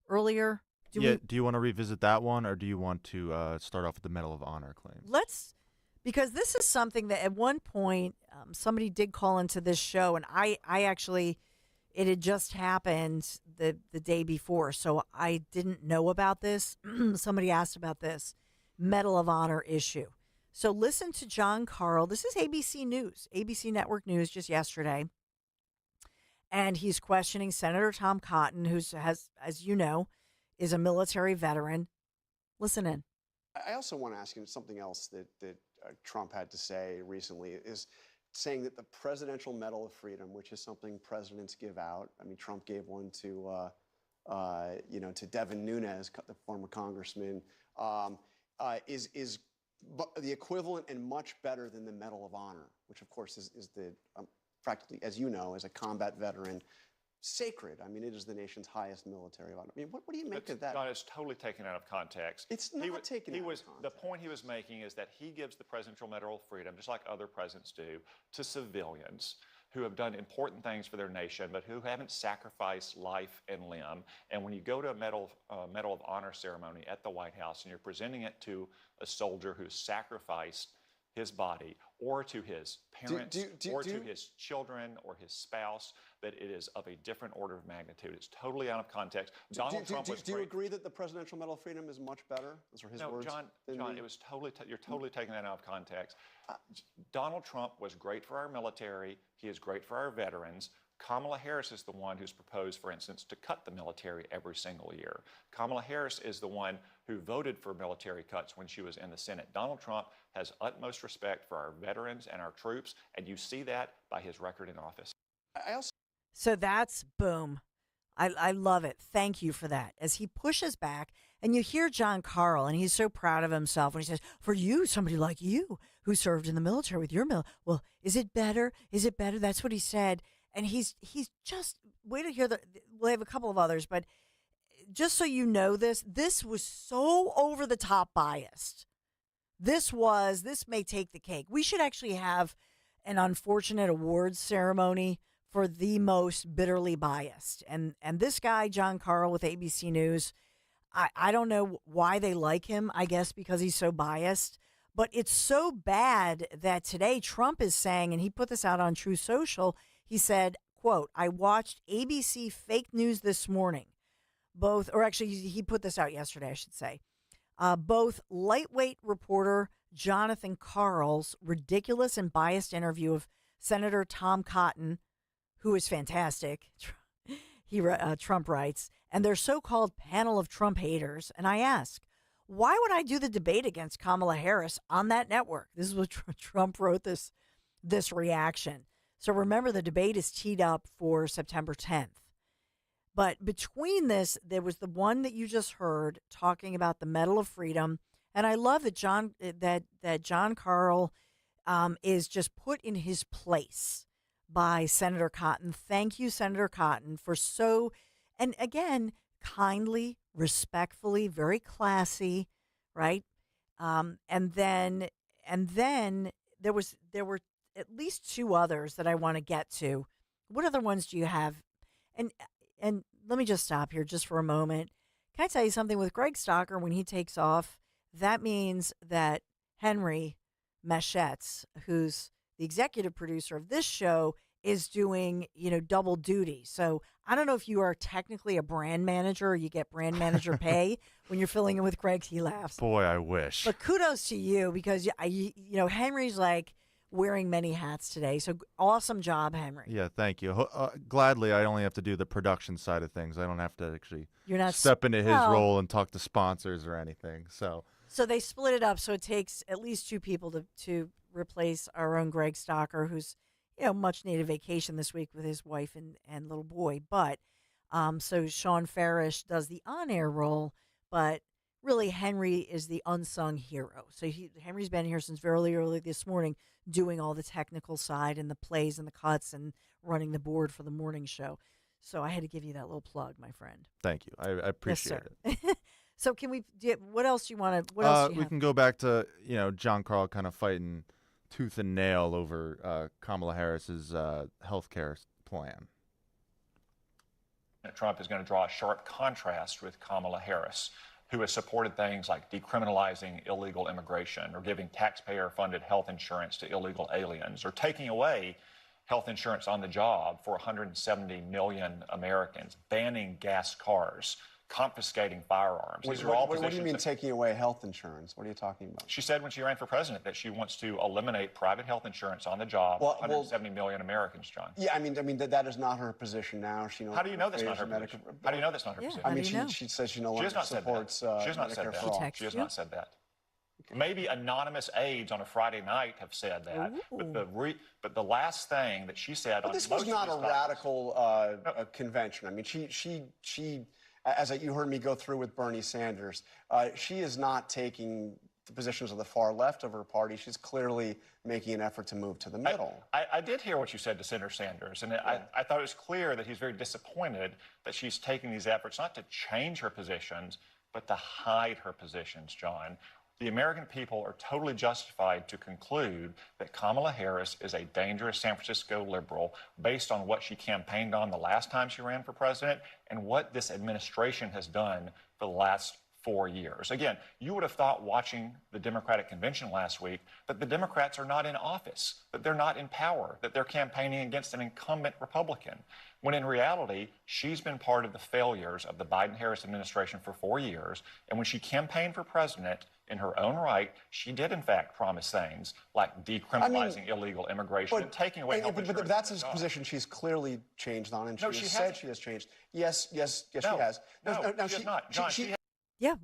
earlier. Do you want to revisit that one, or do you want to start off with the Medal of Honor claims? Because this is something that at one point somebody did call into this show, and I actually, it had just happened the day before, so I didn't know about this. Somebody asked about this Medal of Honor issue. So listen to John Carl. This is ABC News, ABC Network News, just yesterday. And he's questioning Senator Tom Cotton, who has, as you know, is a military veteran. Listen in. I also want to ask you something else that Trump had to say recently, is saying that the Presidential Medal of Freedom, which is something presidents give out. I mean, Trump gave one to Devin Nunes, the former congressman, is the equivalent and much better than the Medal of Honor, which of course is the practically, as you know, as a combat veteran, sacred. I mean, it is the nation's highest military honor. I mean, what do you make of that? John, it's totally taken out of context. It's not taken out of context. The point he was making is that he gives the Presidential Medal of Freedom, just like other presidents do, to civilians who have done important things for their nation, but who haven't sacrificed life and limb. And when you go to a Medal of Honor ceremony at the White House and you're presenting it to a soldier who's sacrificed his body, or to his parents, or to his children, or his spouse, that it is of a different order of magnitude. It's totally out of context. Donald Trump was Do you agree that the Presidential Medal of Freedom is much better? Those are his words. John, it was totally. You're totally taking that out of context. Donald Trump was great for our military. He is great for our veterans. Kamala Harris is the one who's proposed, for instance, to cut the military every single year. Kamala Harris is the one who voted for military cuts when she was in the Senate. Donald Trump has utmost respect for our veterans and our troops, and you see that by his record in office. So that's boom. I love it. Thank you for that. As he pushes back, and you hear John Carl, and he's so proud of himself when he says, for you, somebody like you who served in the military with your well, is it better? Is it better? That's what he said. And he's just, wait to hear we'll have a couple of others, but just so you know this was so over the top biased. This may take the cake. We should actually have an unfortunate awards ceremony for the most bitterly biased. And this guy, John Carl with ABC News, I don't know why they like him, I guess because he's so biased. But it's so bad that today Trump is saying, and he put this out on True Social, he said, quote, I watched ABC fake news this morning. He put this out yesterday, I should say. Both lightweight reporter Jonathan Karl's ridiculous and biased interview of Senator Tom Cotton, who is fantastic, Trump writes, and their so-called panel of Trump haters. And I ask, why would I do the debate against Kamala Harris on that network? This is what Trump wrote this reaction. So remember, the debate is teed up for September 10th. But between this, there was the one that you just heard talking about the Medal of Freedom. And I love that John Carl is just put in his place by Senator Cotton. Thank you, Senator Cotton, for and again, kindly, respectfully, very classy, right? And then there were at least two others that I want to get to. What other ones do you have? And let me just stop here just for a moment. Can I tell you something? With Greg Stocker, when he takes off, that means that Henry Maschetz, who's the executive producer of this show, is doing, double duty. So I don't know if you are technically a brand manager or you get brand manager pay when you're filling in with Greg. He laughs. Boy, I wish. But kudos to you because, Henry's like wearing many hats today. So awesome job, Henry. Yeah, thank you. Gladly, I only have to do the production side of things. I don't have to actually step into his role and talk to sponsors or anything. So they split it up. So it takes at least two people to replace our own Greg Stocker, who's much needed vacation this week with his wife and little boy. But so Sean Farish does the on-air role, but really Henry is the unsung hero. So Henry's been here since very early this morning doing all the technical side and the plays and the cuts and running the board for the morning show. So I had to give you that little plug, my friend. Thank you. I appreciate it. So what else do you want to, what else do you we have? can go back to, John Carl kind of fighting tooth and nail over Kamala Harris's health care plan. Trump is going to draw a sharp contrast with Kamala Harris, who has supported things like decriminalizing illegal immigration or giving taxpayer-funded health insurance to illegal aliens or taking away health insurance on the job for 170 million Americans, banning gas cars, confiscating firearms. These are all what do you mean taking away health insurance? What are you talking about? She said when she ran for president that she wants to eliminate private health insurance on the job for 170 million Americans, John. Yeah, I mean that is not her position now. How do you know that's not her position? How do you know that's not her position? I mean, she says she no longer supports Medicare for all. She has not said that. Okay. Maybe anonymous aides on a Friday night have said that, but the last thing that she said on this was not a radical convention. I mean, she as you heard me go through with Bernie Sanders, she is not taking the positions of the far left of her party. She's clearly making an effort to move to the middle. I did hear what you said to Senator Sanders, and I thought it was clear that he's very disappointed that she's taking these efforts not to change her positions, but to hide her positions, John. The American people are totally justified to conclude that Kamala Harris is a dangerous San Francisco liberal based on what she campaigned on the last time she ran for president and what this administration has done for the last 4 years. Again, you would have thought watching the Democratic convention last week that the Democrats are not in office, that they're not in power, that they're campaigning against an incumbent Republican, when in reality, she's been part of the failures of the Biden-Harris administration for 4 years. And when she campaigned for president, in her own right, she did in fact promise things like decriminalizing illegal immigration and taking away health insurance. But that's a position she's clearly changed on, and she has said she has changed. Yes, she has. No, she has not. John, Yeah,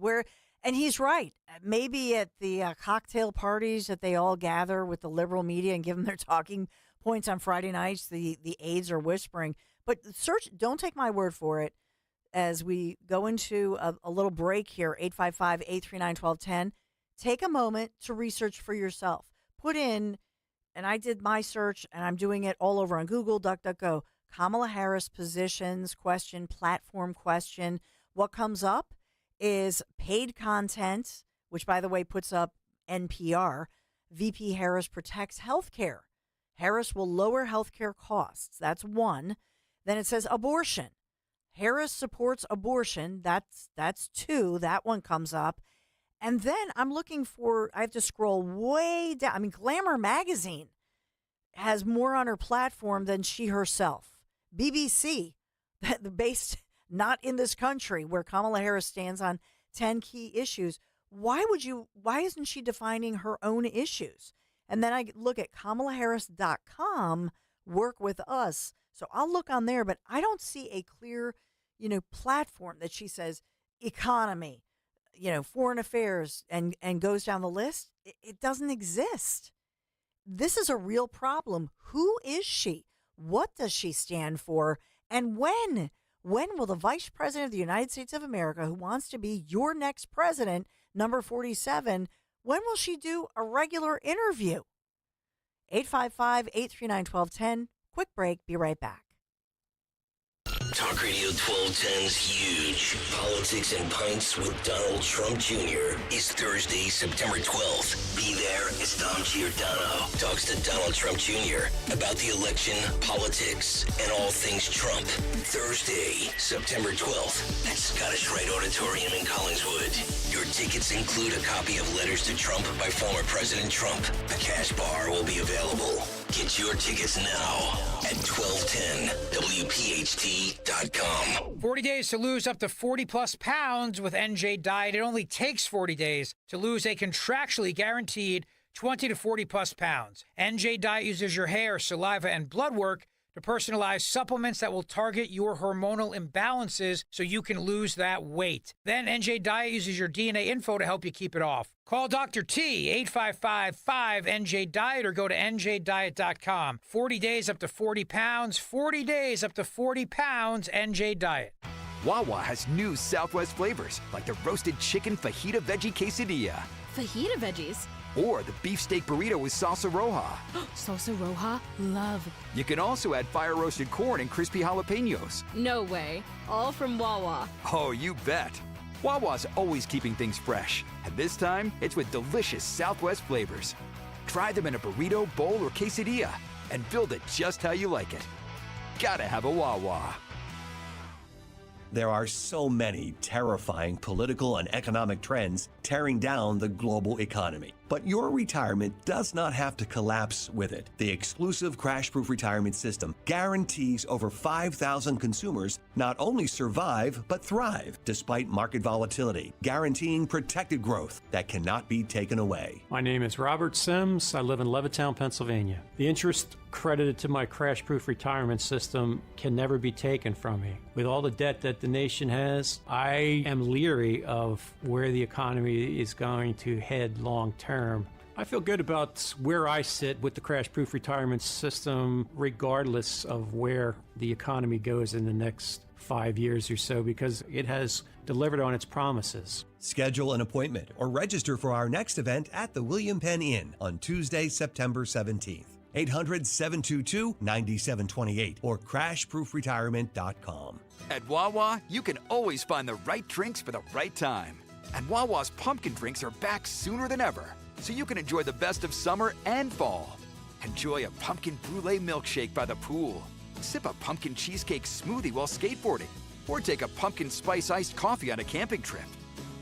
and he's right. Maybe at the cocktail parties that they all gather with the liberal media and give them their talking points on Friday nights, the aides are whispering. But don't take my word for it. As we go into a little break here, 855-839-1210, take a moment to research for yourself. Put in, and I did my search, and I'm doing it all over on Google, DuckDuckGo, Kamala Harris positions question, platform question. What comes up is paid content, which, by the way, puts up NPR. VP Harris protects health care. Harris will lower health care costs. That's one. Then it says abortion. Harris supports abortion. That's two. That one comes up. And then I'm looking for, I have to scroll way down. I mean, Glamour magazine has more on her platform than she herself. BBC, based not in this country, where Kamala Harris stands on 10 key issues. Why isn't she defining her own issues? And then I look at KamalaHarris.com, work with us. So I'll look on there, but I don't see a clear, platform that she says economy, foreign affairs, and goes down the list. It doesn't exist. This is a real problem. Who is she? What does she stand for? And when? When will the Vice President of the United States of America, who wants to be your next president, number 47, when will she do a regular interview? 855-839-1210. Quick break. Be right back. Talk Radio 1210's Huge Politics and Pints with Donald Trump Jr. is Thursday, September 12th. Be there as Dom Giordano talks to Donald Trump Jr. about the election, politics, and all things Trump. Thursday, September 12th at Scottish Rite Auditorium in Collingswood. Your tickets include a copy of Letters to Trump by former President Trump. A cash bar will be available. Get your tickets now at 1210WPHT.com. 40 days to lose up to 40-plus pounds with NJ Diet. It only takes 40 days to lose a contractually guaranteed 20 to 40-plus pounds. NJ Diet uses your hair, saliva, and blood work to personalize supplements that will target your hormonal imbalances so you can lose that weight. Then NJ Diet uses your DNA info to help you keep it off. Call Dr. T, 855-5-NJ-DIET, or go to njdiet.com. 40 days up to 40 pounds, 40 days up to 40 pounds, NJ Diet. Wawa has new Southwest flavors, like the roasted chicken fajita veggie quesadilla. Fajita veggies? Or the beefsteak burrito with salsa roja. Salsa roja? Love. You can also add fire-roasted corn and crispy jalapenos. No way. All from Wawa. Oh, you bet. Wawa's always keeping things fresh. And this time, it's with delicious Southwest flavors. Try them in a burrito, bowl, or quesadilla, and build it just how you like it. Gotta have a Wawa. There are so many terrifying political and economic trends tearing down the global economy. But your retirement does not have to collapse with it. The exclusive crash-proof retirement system guarantees over 5,000 consumers not only survive, but thrive despite market volatility, guaranteeing protected growth that cannot be taken away. My name is Robert Sims. I live in Levittown, Pennsylvania. The interest credited to my crash-proof retirement system can never be taken from me. With all the debt that the nation has, I am leery of where the economy is going to head long term. I feel good about where I sit with the crash-proof retirement system, regardless of where the economy goes in the next 5 years or so, because it has delivered on its promises. Schedule an appointment or register for our next event at the William Penn Inn on Tuesday, September 17th. 800-722-9728 or crashproofretirement.com. At Wawa, you can always find the right drinks for the right time. And Wawa's pumpkin drinks are back sooner than ever, so you can enjoy the best of summer and fall. Enjoy a pumpkin brulee milkshake by the pool. Sip a pumpkin cheesecake smoothie while skateboarding. Or take a pumpkin spice iced coffee on a camping trip.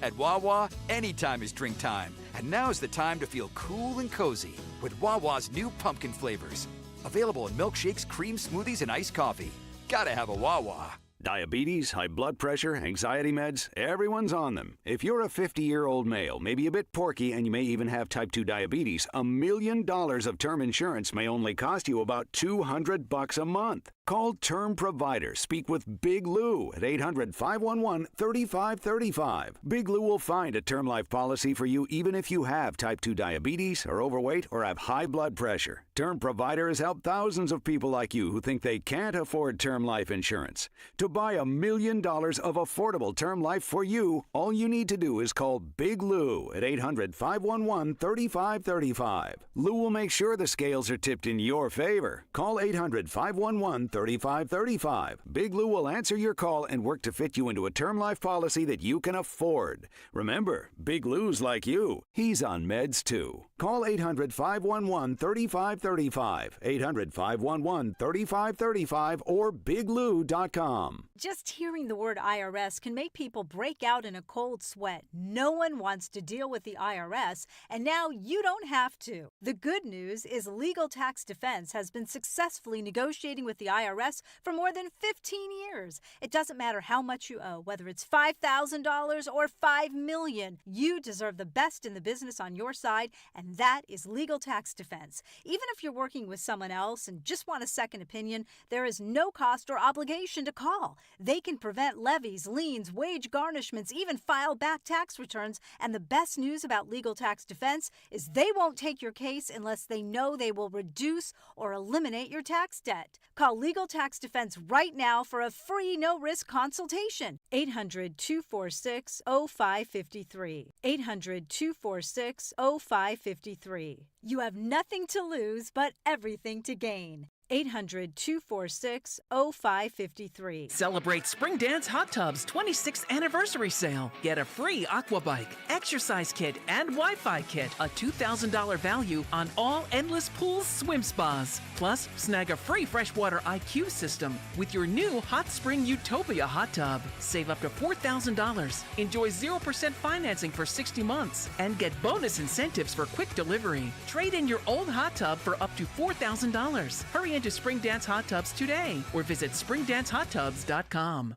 At Wawa, anytime is drink time. And now's the time to feel cool and cozy with Wawa's new pumpkin flavors. Available in milkshakes, cream smoothies, and iced coffee. Gotta have a Wawa. Diabetes, high blood pressure, anxiety meds, everyone's on them. If you're a 50-year-old male, maybe a bit porky, and you may even have type 2 diabetes, $1 million of term insurance may only cost you about $200 a month. Call Term Provider. Speak with Big Lou at 800-511-3535. Big Lou will find a term life policy for you even if you have type 2 diabetes, are overweight, or have high blood pressure. Term Provider has helped thousands of people like you who think they can't afford term life insurance. To buy $1 million of affordable term life for you, all you need to do is call Big Lou at 800-511-3535. Lou will make sure the scales are tipped in your favor. Call 800-511-3535. Big Lou will answer your call and work to fit you into a term life policy that you can afford. Remember, Big Lou's like you. He's on meds too. Call 800-511-3535. 800-511-3535 or biglou.com. Just hearing the word IRS can make people break out in a cold sweat. No one wants to deal with the IRS, and now you don't have to. The good news is Legal Tax Defense has been successfully negotiating with the IRS for more than 15 years. It doesn't matter how much you owe, whether it's $5,000 or $5 million. You deserve the best in the business on your side, and that is Legal Tax Defense. Even if you're working with someone else and just want a second opinion, there is no cost or obligation to call. They can prevent levies, liens, wage garnishments, even file back tax returns. And the best news about Legal Tax Defense is they won't take your case unless they know they will reduce or eliminate your tax debt. Call Legal Tax Defense right now for a free no-risk consultation. 800-246-0553. 800-246-0553. You have nothing to lose but everything to gain. 800-246-0553. Celebrate Spring Dance Hot Tub's 26th anniversary sale. Get a free aqua bike, exercise kit, and Wi-Fi kit. A $2,000 value on all endless pools, swim spas. Plus, snag a free freshwater IQ system with your new Hot Spring Utopia hot tub. Save up to $4,000. Enjoy 0% financing for 60 months and get bonus incentives for quick delivery. Trade in your old hot tub for up to $4,000. Hurry into Spring Dance Hot Tubs today or visit springdancehottubs.com.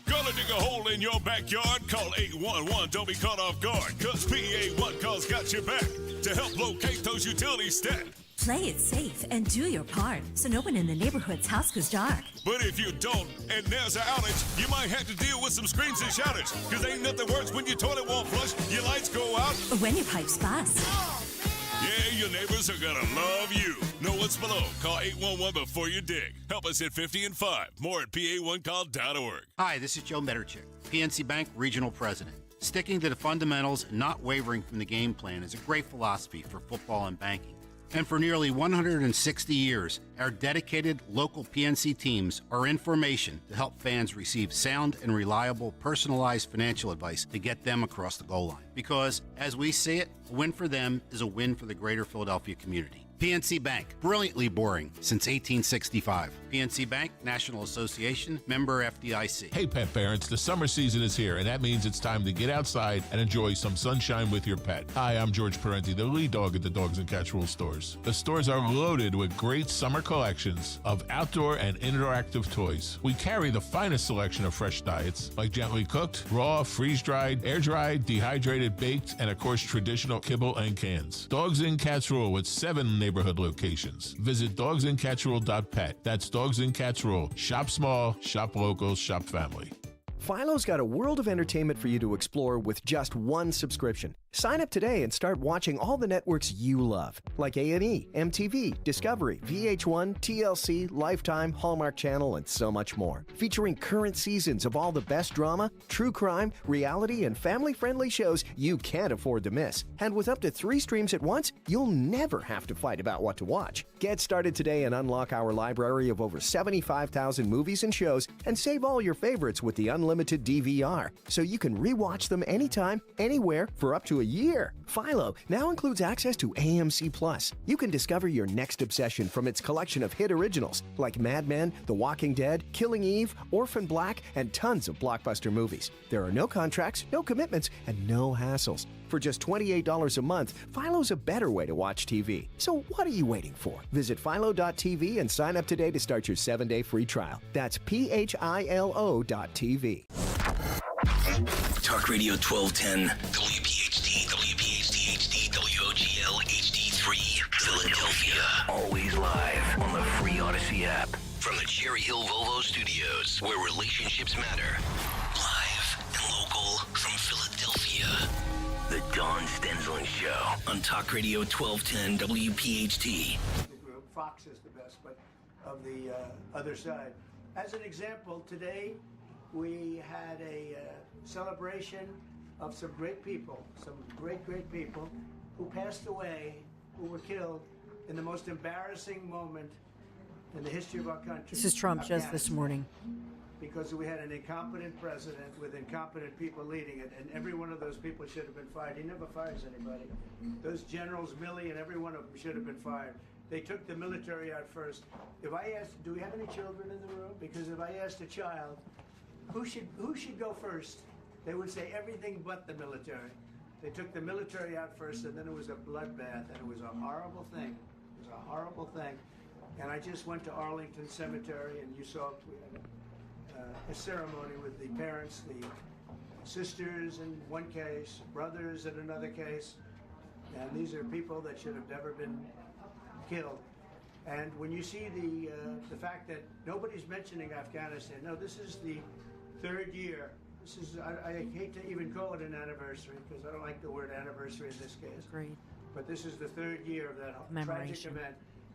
Gonna dig a hole in your backyard? Call 811. Don't be caught off guard, cause PA1 Calls got your back to help locate those utilities stat. Play it safe and do your part so no one in the neighborhood's house goes dark. But if you don't, and there's an outage, you might have to deal with some screams and shouters. Cause ain't nothing worse when your toilet won't flush, your lights go out, or when your pipes bust. Yeah, your neighbors are gonna love you. Know what's below. Call 811 before you dig. Help us at 50 and 5. More at PA1Call.org. Hi, this is Joe Mederchik, PNC Bank Regional President. Sticking to the fundamentals and not wavering from the game plan is a great philosophy for football and banking. And for nearly 160 years, our dedicated local PNC teams are in formation to help fans receive sound and reliable personalized financial advice to get them across the goal line. Because, as we see it, a win for them is a win for the greater Philadelphia community. PNC Bank, brilliantly boring since 1865. PNC Bank, National Association, member FDIC. Hey pet parents, the summer season is here, and that means it's time to get outside and enjoy some sunshine with your pet. Hi, I'm George Parenti, the lead dog at the Dogs and Cats Rule stores. The stores are loaded with great summer collections of outdoor and interactive toys. We carry the finest selection of fresh diets, like gently cooked, raw, freeze-dried, air-dried, dehydrated, baked, and of course traditional kibble and cans. Dogs and Cats Rule with 7 neighborhood locations. Visit dogsandcatsrule.pet. That's Dogs and Cats Rule. Shop small, shop local, shop family. Philo's got a world of entertainment for you to explore with just one subscription. Sign up today and start watching all the networks you love, like A&E, MTV, Discovery, VH1, TLC, Lifetime, Hallmark Channel, and so much more. Featuring current seasons of all the best drama, true crime, reality, and family-friendly shows you can't afford to miss. And with up to 3 streams at once, you'll never have to fight about what to watch. Get started today and unlock our library of over 75,000 movies and shows, and save all your favorites with the unlimited DVR, so you can rewatch them anytime, anywhere, for up to a year. Philo now includes access to AMC Plus. You can discover your next obsession from its collection of hit originals like Mad Men, The Walking Dead, Killing Eve, Orphan Black, and tons of blockbuster movies. There are no contracts, no commitments, and no hassles. For just $28 a month, Philo's a better way to watch TV. So what are you waiting for? Visit philo.tv and sign up today to start your 7-day free trial. That's philo.tv. Talk Radio 1210, WPHT, WPHT HD, WOGL HD3, Philadelphia. Always live on the free Odyssey app. From the Cherry Hill Volvo Studios, where relationships matter. Live and local from Philadelphia. The Dawn Stensland Show on Talk Radio 1210 WPHT. Fox is the best, but of the other side. As an example, today we had a celebration of some great people, some great people who passed away, who were killed in the most embarrassing moment in the history of our country. This is Trump just this morning. Because we had an incompetent president with incompetent people leading it, and every one of those people should have been fired. He never fires anybody. Those generals, Milley, and every one of them should have been fired. They took the military out first. If I asked, do we have any children in the room? Because if I asked a child, who should go first? They would say everything but the military. They took the military out first, and then it was a bloodbath, and it was a horrible thing. It was a horrible thing. And I just went to Arlington Cemetery, and you saw we had a ceremony with the parents, the sisters in one case, brothers in another case, and these are people that should have never been killed. And when you see the fact that nobody's mentioning Afghanistan, no, this is the third year. This is, I hate to even call it an anniversary because I don't like the word anniversary in this case. Agreed. But this is the third year of that tragic event.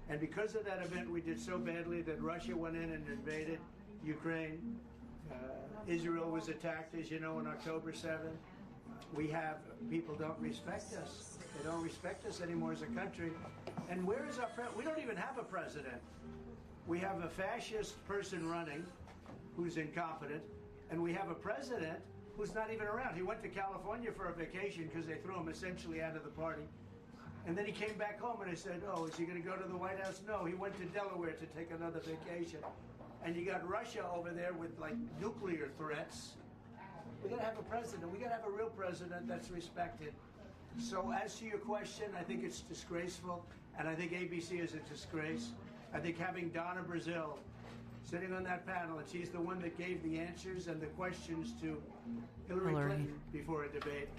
And because of that event, we did so badly that Russia went in and invaded Ukraine. Israel was attacked, as you know, on October 7th. We have, people don't respect us. They don't respect us anymore as a country. And where is our president? We don't even have a president. We have a fascist person running who's incompetent, and we have a president who's not even around. He went to California for a vacation because they threw him essentially out of the party. And then he came back home and I said, oh, is he going to go to the White House? No, he went to Delaware to take another vacation. And you got Russia over there with like nuclear threats. We got to have a president. We got to have a real president that's respected. So as to your question, I think it's disgraceful, and I think ABC is a disgrace. I think having Donna Brazile sitting on that panel, and she's the one that gave the answers and the questions to Hillary Clinton before a debate.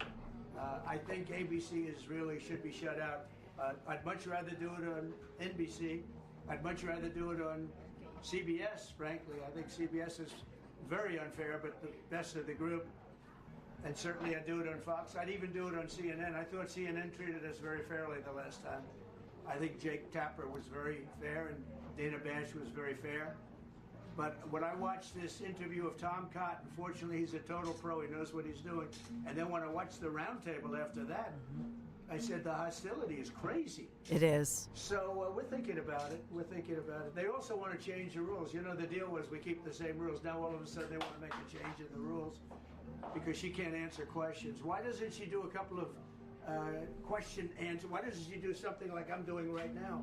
I think ABC should be shut out. I'd much rather do it on NBC. I'd much rather do it on CBS, frankly. I think CBS is very unfair, but the best of the group. And certainly I'd do it on Fox. I'd even do it on CNN. I thought CNN treated us very fairly the last time. I think Jake Tapper was very fair, and Dana Bash was very fair. But when I watched this interview of Tom Cotton, fortunately he's a total pro, he knows what he's doing. And then when I watched the roundtable after that, I said the hostility is crazy. It is. So we're thinking about it. We're thinking about it. They also want to change the rules. You know, the deal was we keep the same rules. Now all of a sudden they want to make a change in the rules because she can't answer questions. Why doesn't she do a couple of question answer? Why doesn't she do something like I'm doing right now?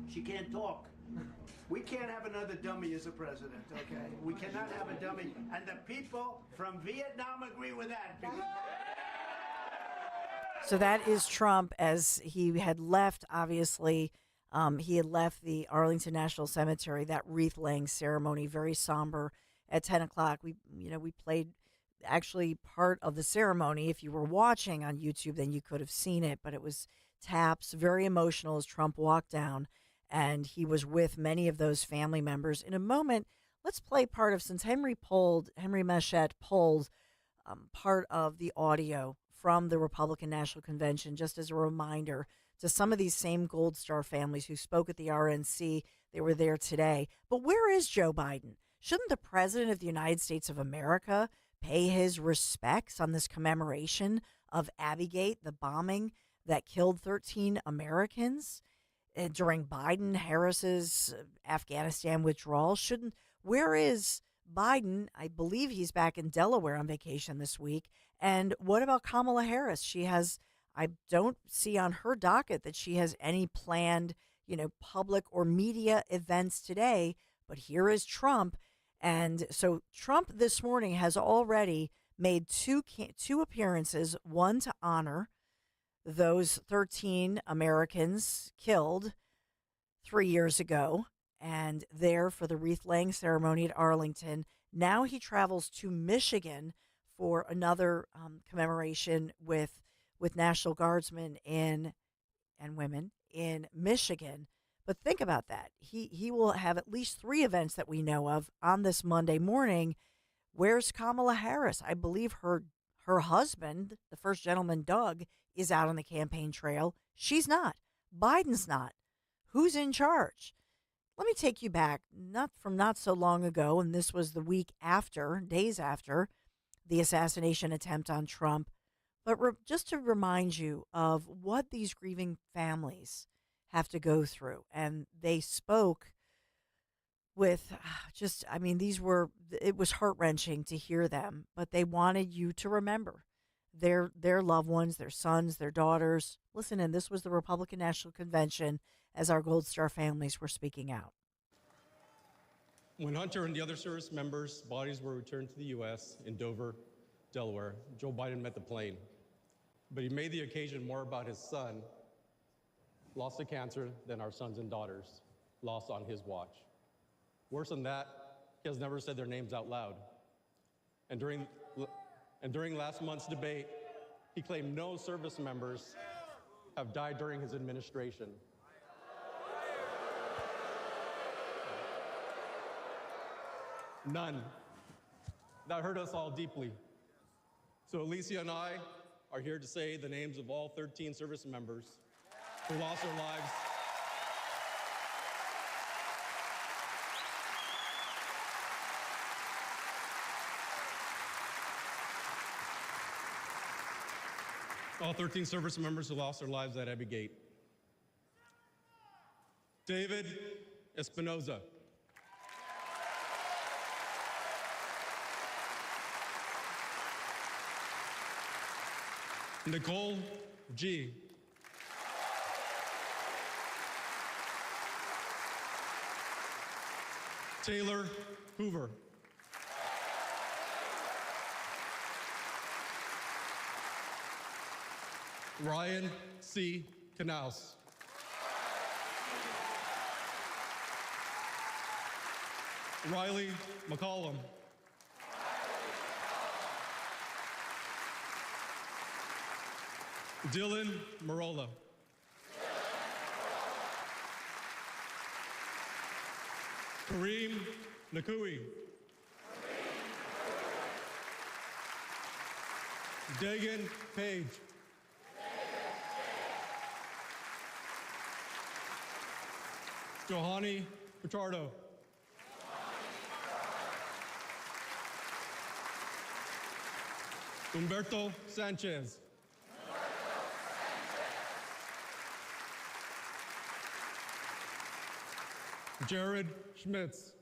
She can't talk. We can't have another dummy as a president, okay? We cannot have a dummy. And the people from Vietnam agree with that. So that is Trump as he had left, obviously. He had left the Arlington National Cemetery, that wreath-laying ceremony, very somber at 10 o'clock. We played actually part of the ceremony. If you were watching on YouTube, then you could have seen it. But it was taps, very emotional as Trump walked down. And he was with many of those family members. In a moment, let's play part of, since Henry Machette pulled part of the audio from the Republican National Convention, just as a reminder to some of these same Gold Star families who spoke at the RNC. They were there today. But where is Joe Biden? Shouldn't the President of the United States of America pay his respects on this commemoration of Abbeygate, the bombing that killed 13 Americans? During Biden-Harris's Afghanistan withdrawal? Where is Biden? I believe he's back in Delaware on vacation this week. And what about Kamala Harris? She has I don't see on her docket that she has any planned, public or media events today. But here is Trump. And so Trump this morning has already made two appearances, one to honor those 13 Americans killed 3 years ago, and there for the wreath-laying ceremony at Arlington. Now he travels to Michigan for another commemoration with National Guardsmen and women in Michigan. But think about that. He will have at least 3 events that we know of on this Monday morning. Where's Kamala Harris? I believe her husband, the first gentleman, Doug, is out on the campaign trail. She's not. Biden's not. Who's in charge? Let me take you back, not so long ago, and this was the week after, days after, the assassination attempt on Trump. But just to remind you of what these grieving families have to go through. And they spoke with it was heart-wrenching to hear them, but they wanted you to remember their loved ones, their sons, their daughters. Listen, and this was the Republican National Convention as our Gold Star families were speaking out. When Hunter and the other service members' bodies were returned to the U.S. in Dover, Delaware, Joe Biden met the plane. But he made the occasion more about his son, lost to cancer, than our sons and daughters, lost on his watch. Worse than that, he has never said their names out loud. And during last month's debate, he claimed no service members have died during his administration. None. That hurt us all deeply. So Alicia and I are here to say the names of all 13 service members who lost their lives all 13 service members who lost their lives at Abbey Gate. David Espinoza. Nicole G. Taylor Hoover. Ryan C. Knaus. Riley McCollum. Dylan Marola. Kareem Nakui. Dagan Page. Johanny Pichardo. Humberto Sanchez. Jared Schmitz.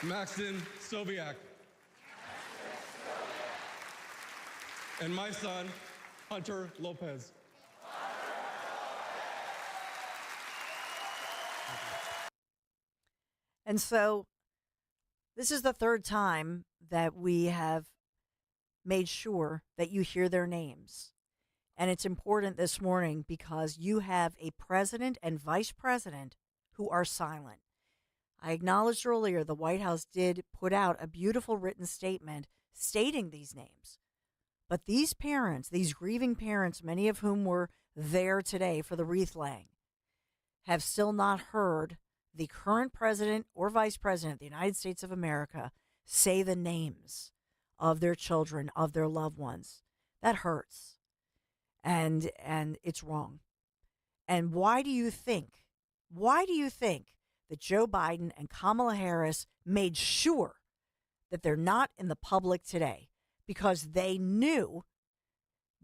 Maxton Sobiak. And my son, Hunter Lopez. And so this is the third time that we have made sure that you hear their names. And it's important this morning because you have a president and vice president who are silent. I acknowledged earlier the White House did put out a beautiful written statement stating these names. But these parents, these grieving parents, many of whom were there today for the wreath laying, have still not heard the current president or vice president of the United States of America say the names of their children, of their loved ones. That hurts. And it's wrong. And why do you think that Joe Biden and Kamala Harris made sure that they're not in the public today? Because they knew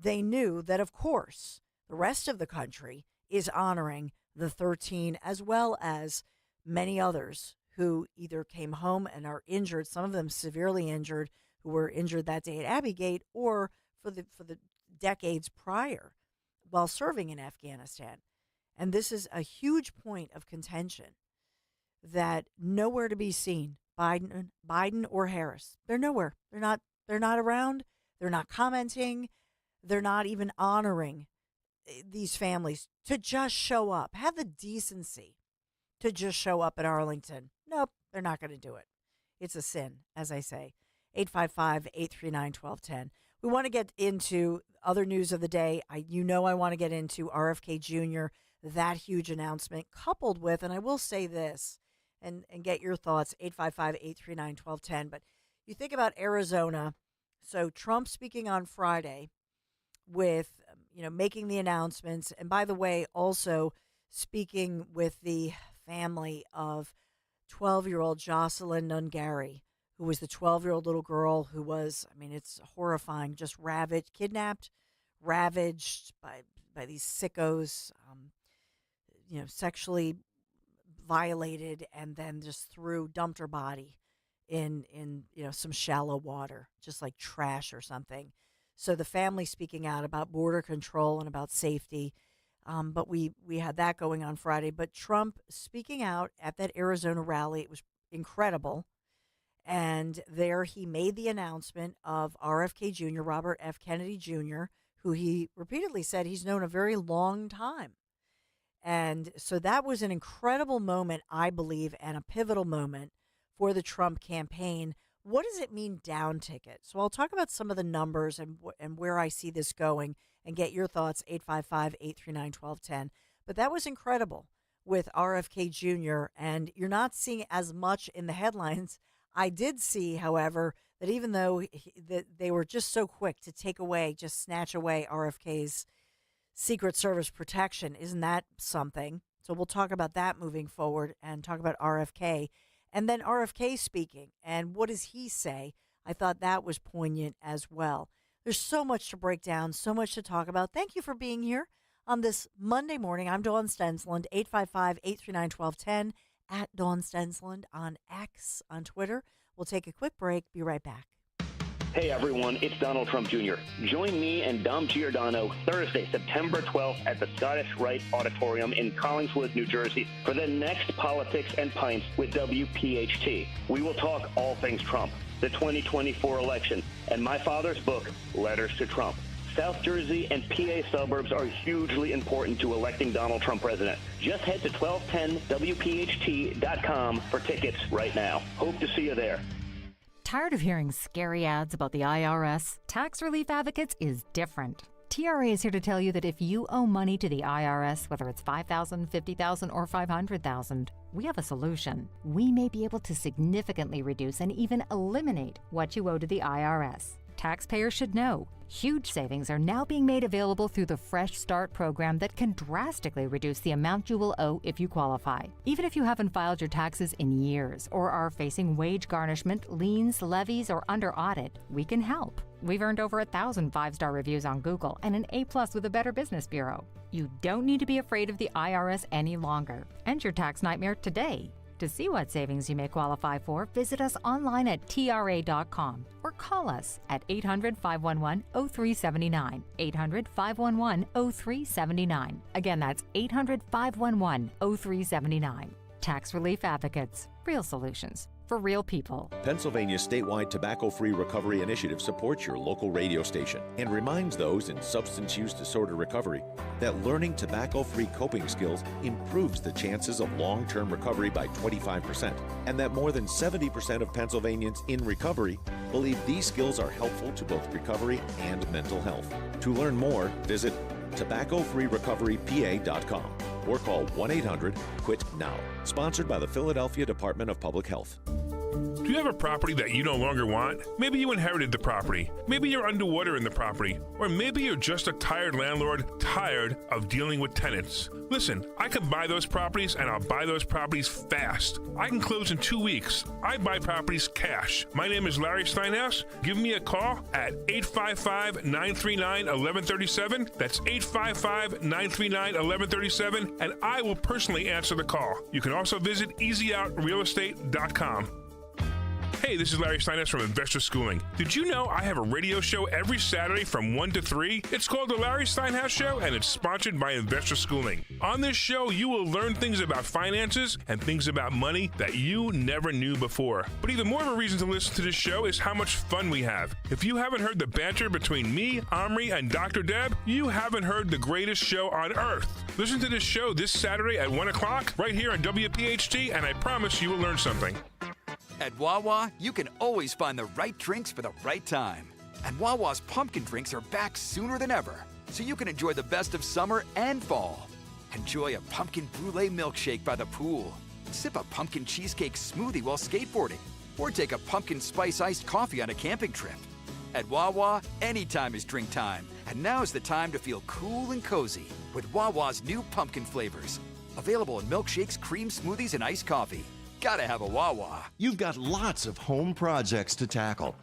that, of course, the rest of the country is honoring the 13 as well as many others who either came home and are injured, some of them severely injured, who were injured that day at Abbeygate or for the decades prior while serving in Afghanistan. And this is a huge point of contention that nowhere to be seen, Biden or Harris. They're nowhere. They're not around. They're not commenting. They're not even honoring these families to just show up. Have the decency to just show up at Arlington. Nope, they're not going to do it. It's a sin, as I say. 855-839-1210. We want to get into other news of the day. I want to get into RFK Jr., that huge announcement, coupled with, and I will say this, and get your thoughts, 855-839-1210. But you think about Arizona. So Trump speaking on Friday with, making the announcements. And by the way, also speaking with the family of 12-year-old Jocelyn Nungari, who was the 12-year-old little girl who was, it's horrifying, just kidnapped, ravaged by these sickos, sexually violated, and then just dumped her body in some shallow water, just like trash or something. So the family speaking out about border control and about safety. But we had that going on Friday. But Trump speaking out at that Arizona rally, it was incredible. And there he made the announcement of RFK Jr., Robert F. Kennedy Jr., who he repeatedly said he's known a very long time. And so that was an incredible moment, I believe, and a pivotal moment for the Trump campaign. What does it mean down ticket? So I'll talk about some of the numbers and where I see this going and get your thoughts, 855-839-1210. But that was incredible with RFK Jr., and you're not seeing as much in the headlines. I did see, however, that even though they were just so quick to snatch away RFK's Secret Service protection, isn't that something? So we'll talk about that moving forward and talk about RFK. And then RFK speaking, and what does he say? I thought that was poignant as well. There's so much to break down, so much to talk about. Thank you for being here on this Monday morning. I'm Dawn Stensland, 855-839-1210, at Dawn Stensland on X, on Twitter. We'll take a quick break. Be right back. Hey everyone, it's Donald Trump Jr. Join me and Dom Giordano Thursday, September 12th at the Scottish Rite Auditorium in Collingswood, New Jersey for the next Politics and Pints with WPHT. We will talk all things Trump, the 2024 election, and my father's book, Letters to Trump. South Jersey and PA suburbs are hugely important to electing Donald Trump president. Just head to 1210WPHT.com for tickets right now. Hope to see you there. Tired of hearing scary ads about the IRS? Tax Relief Advocates is different. TRA is here to tell you that if you owe money to the IRS, whether it's $5,000, $50,000, or $500,000, we have a solution. We may be able to significantly reduce and even eliminate what you owe to the IRS. Taxpayers should know. Huge savings are now being made available through the Fresh Start program that can drastically reduce the amount you will owe if you qualify. Even if you haven't filed your taxes in years or are facing wage garnishment, liens, levies, or under audit, we can help. We've earned over 1,000 5-star reviews on Google and an A+ with the Better Business Bureau. You don't need to be afraid of the IRS any longer. End your tax nightmare today. To see what savings you may qualify for, visit us online at TRA.com or call us at 800-511-0379, 800-511-0379. Again, that's 800-511-0379. Tax Relief Advocates. Real solutions for real people. Pennsylvania's statewide tobacco-free recovery initiative supports your local radio station and reminds those in substance use disorder recovery that learning tobacco-free coping skills improves the chances of long-term recovery by 25%, and that more than 70% of Pennsylvanians in recovery believe these skills are helpful to both recovery and mental health. To learn more, visit tobaccofreerecoverypa.com or call 1-800-QUIT-NOW. Sponsored by the Philadelphia Department of Public Health. Do you have a property that you no longer want? Maybe you inherited the property. Maybe you're underwater in the property. Or maybe you're just a tired landlord, tired of dealing with tenants. Listen, I can buy those properties, and I'll buy those properties fast. I can close in 2 weeks. I buy properties cash. My name is Larry Steinhaus. Give me a call at 855-939-1137. That's 855-939-1137, and I will personally answer the call. You can also visit EasyOutRealEstate.com. Hey, Hey, this is Larry Steinhaus from Investor Schooling. Did you know I have a radio show every Saturday from 1 to 3? It's called The Larry Steinhaus Show, and it's sponsored by Investor Schooling. On this show, you will learn things about finances and things about money that you never knew before. But even more of a reason to listen to this show is how much fun we have. If you haven't heard the banter between me, Omri, and Dr. Deb, you haven't heard the greatest show on earth. Listen to this show this Saturday at 1 o'clock right here on WPHT, and I promise you will learn something. At Wawa, you can always find the right drinks for the right time. And Wawa's pumpkin drinks are back sooner than ever, so you can enjoy the best of summer and fall. Enjoy a pumpkin brulee milkshake by the pool. Sip a pumpkin cheesecake smoothie while skateboarding. Or take a pumpkin spice iced coffee on a camping trip. At Wawa, anytime is drink time. And now's the time to feel cool and cozy with Wawa's new pumpkin flavors. Available in milkshakes, cream smoothies, and iced coffee. Gotta have a Wawa. You've got lots of home projects to tackle.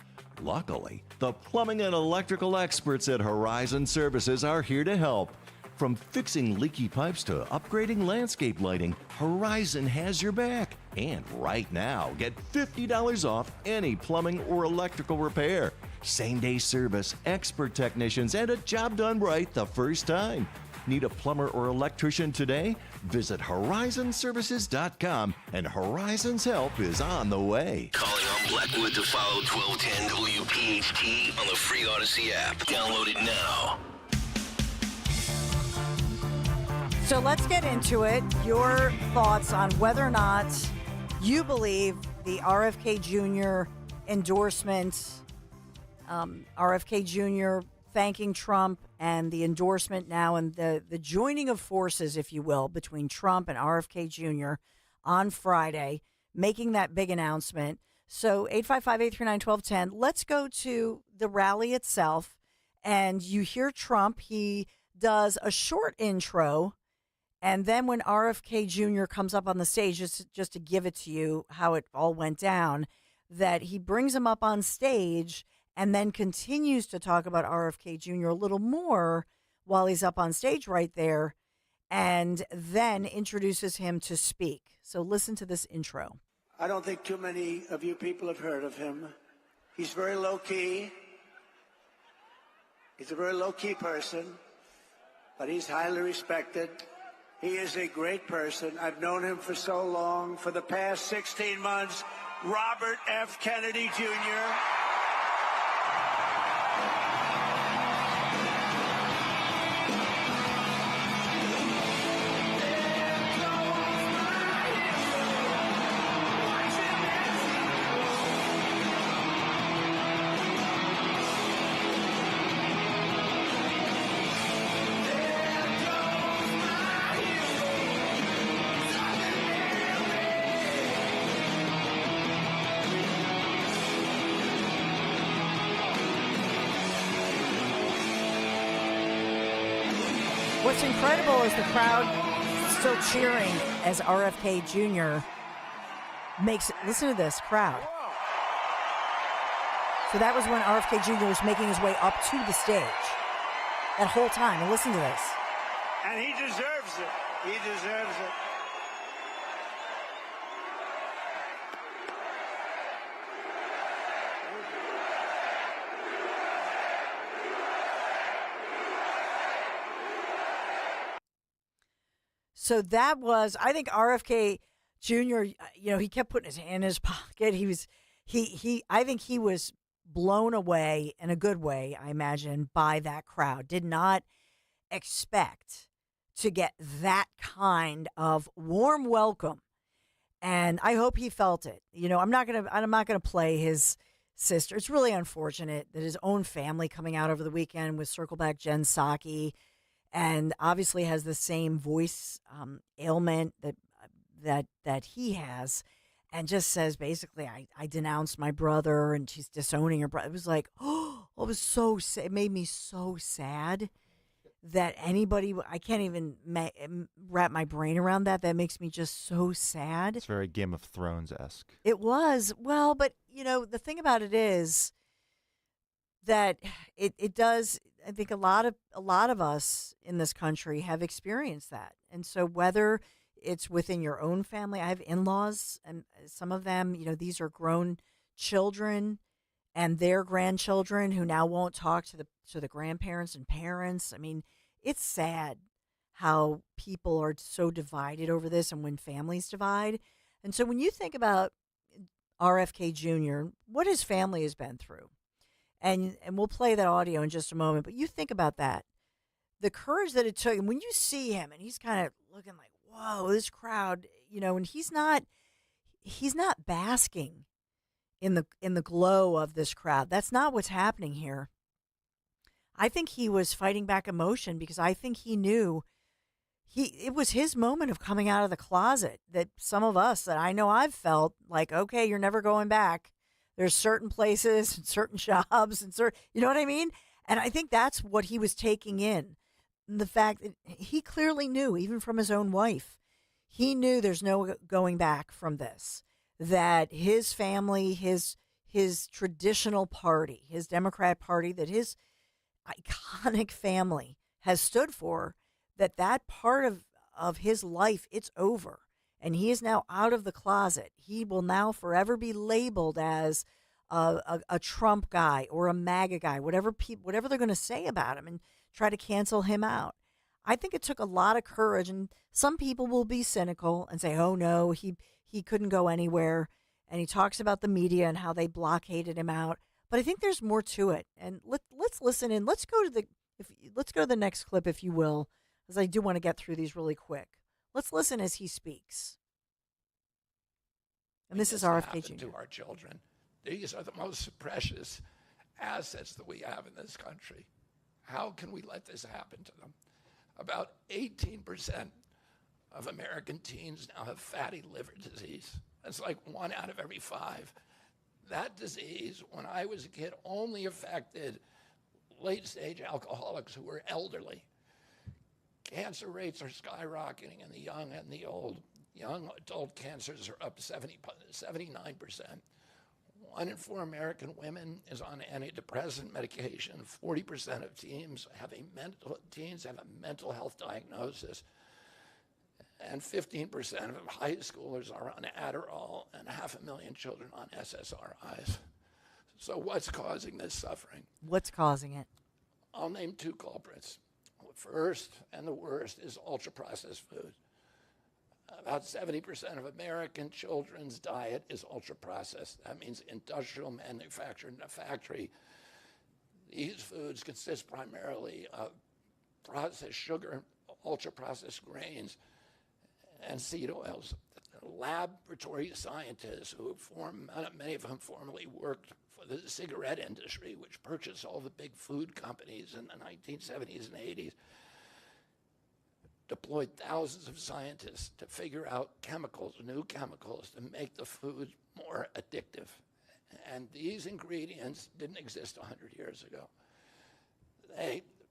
Luckily, the plumbing and electrical experts at Horizon Services are here to help. From fixing leaky pipes to upgrading landscape lighting, Horizon has your back. And right now, get $50 off any plumbing or electrical repair. Same-day service, expert technicians, and a job done right the first time. Need a plumber or electrician today? Visit horizonservices.com, and Horizon's help is on the way. Calling on Blackwood to follow 1210 WPHT on the free Odyssey app. Download it now. So let's get into it. Your thoughts on whether or not you believe the RFK Jr. endorsement, RFK Jr. thanking Trump, and the endorsement now and the joining of forces, if you will, between Trump and RFK Jr. on Friday, making that big announcement. So 855-839-1210, let's go to the rally itself. And you hear Trump, he does a short intro. And then when RFK Jr. comes up on the stage, just to give it to you how it all went down, that he brings him up on stage and then continues to talk about RFK Jr. a little more while he's up on stage right there, and then introduces him to speak. So listen to this intro. I don't think too many of you people have heard of him. He's very low-key. He's a very low-key person, but he's highly respected. He is a great person. I've known him for so long. For the past 16 months, Robert F. Kennedy Jr., What's incredible is the crowd still cheering as RFK Jr. makes it. Listen to this crowd. So that was when RFK Jr. was making his way up to the stage. That whole time. And listen to this. and he deserves it. He deserves it. So that was, I think RFK Jr., he kept putting his hand in his pocket. I think he was blown away in a good way, I imagine, by that crowd. Did not expect to get that kind of warm welcome. And I hope he felt it. I'm not gonna play his sister. It's really unfortunate that his own family coming out over the weekend with Circleback Jen Psaki, and obviously has the same voice ailment that he has, and just says basically, I denounced my brother, and she's disowning her brother. It was like, it was so sad. It made me so sad that anybody, I can't even wrap my brain around that. That makes me just so sad. It's very Game of Thrones-esque. It was. Well, but, the thing about it is that it does, I think a lot of us in this country have experienced that. And so whether it's within your own family, I have in-laws, and some of them, these are grown children and their grandchildren who now won't talk to the grandparents and parents. I mean, it's sad how people are so divided over this and when families divide. And so when you think about RFK Jr., what his family has been through, and we'll play that audio in just a moment, but you think about that, the courage that it took, and when you see him and he's kind of looking like, whoa, this crowd, and he's not basking in the glow of this crowd. That's not what's happening here. I think he was fighting back emotion because I think he knew it was his moment of coming out of the closet that some of us, that I know I've felt like, okay, you're never going back. There's certain places and certain jobs and you know what I mean? And I think that's what he was taking in. The fact that he clearly knew, even from his own wife, he knew there's no going back from this, that his family, his traditional party, his Democrat Party, that his iconic family has stood for, that part of his life, it's over. And he is now out of the closet. He will now forever be labeled as a Trump guy or a MAGA guy, whatever they're going to say about him and try to cancel him out. I think it took a lot of courage, and some people will be cynical and say, oh, no, he couldn't go anywhere. And he talks about the media and how they blockaded him out. But I think there's more to it. And let's listen in. Let's go to the next clip, if you will, because I do want to get through these really quick. Let's listen as he speaks. And this is RFK Jr. To our children. These are the most precious assets that we have in this country. How can we let this happen to them? About 18% of American teens now have fatty liver disease. That's like 1 out of every 5. That disease, when I was a kid, only affected late-stage alcoholics who were elderly. Cancer rates are skyrocketing in the young and the old. Young adult cancers are up 79%. 1 in 4 American women is on antidepressant medication. 40% of teens have a mental health diagnosis. And 15% of high schoolers are on Adderall, and 500,000 children on SSRIs. So what's causing this suffering? What's causing it? I'll name 2 culprits. First and the worst is ultra-processed food. About 70% of American children's diet is ultra-processed. That means industrial manufactured in a factory. These foods consist primarily of processed sugar, ultra-processed grains, and seed oils. Laboratory scientists many of whom formerly worked for the cigarette industry, which purchased all the big food companies in the 1970s and 80s, deployed thousands of scientists to figure out new chemicals to make the food more addictive. And these ingredients didn't exist 100 years ago.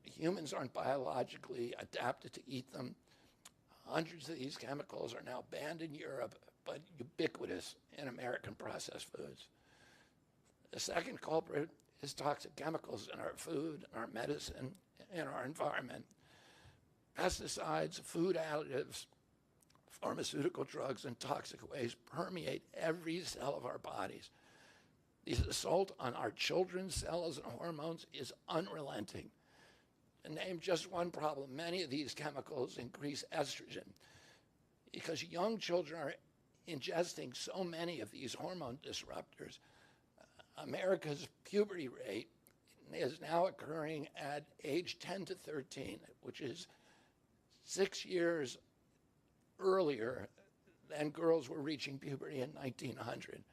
Humans aren't biologically adapted to eat them. Hundreds of these chemicals are now banned in Europe, but ubiquitous in American processed foods. The second culprit is toxic chemicals in our food, our medicine, in our environment. Pesticides, food additives, pharmaceutical drugs, and toxic waste permeate every cell of our bodies. The assault on our children's cells and hormones is unrelenting. To name just one problem, many of these chemicals increase estrogen because young children are ingesting so many of these hormone disruptors. America's puberty rate is now occurring at age 10 to 13, which is 6 years earlier than girls were reaching puberty in 1900.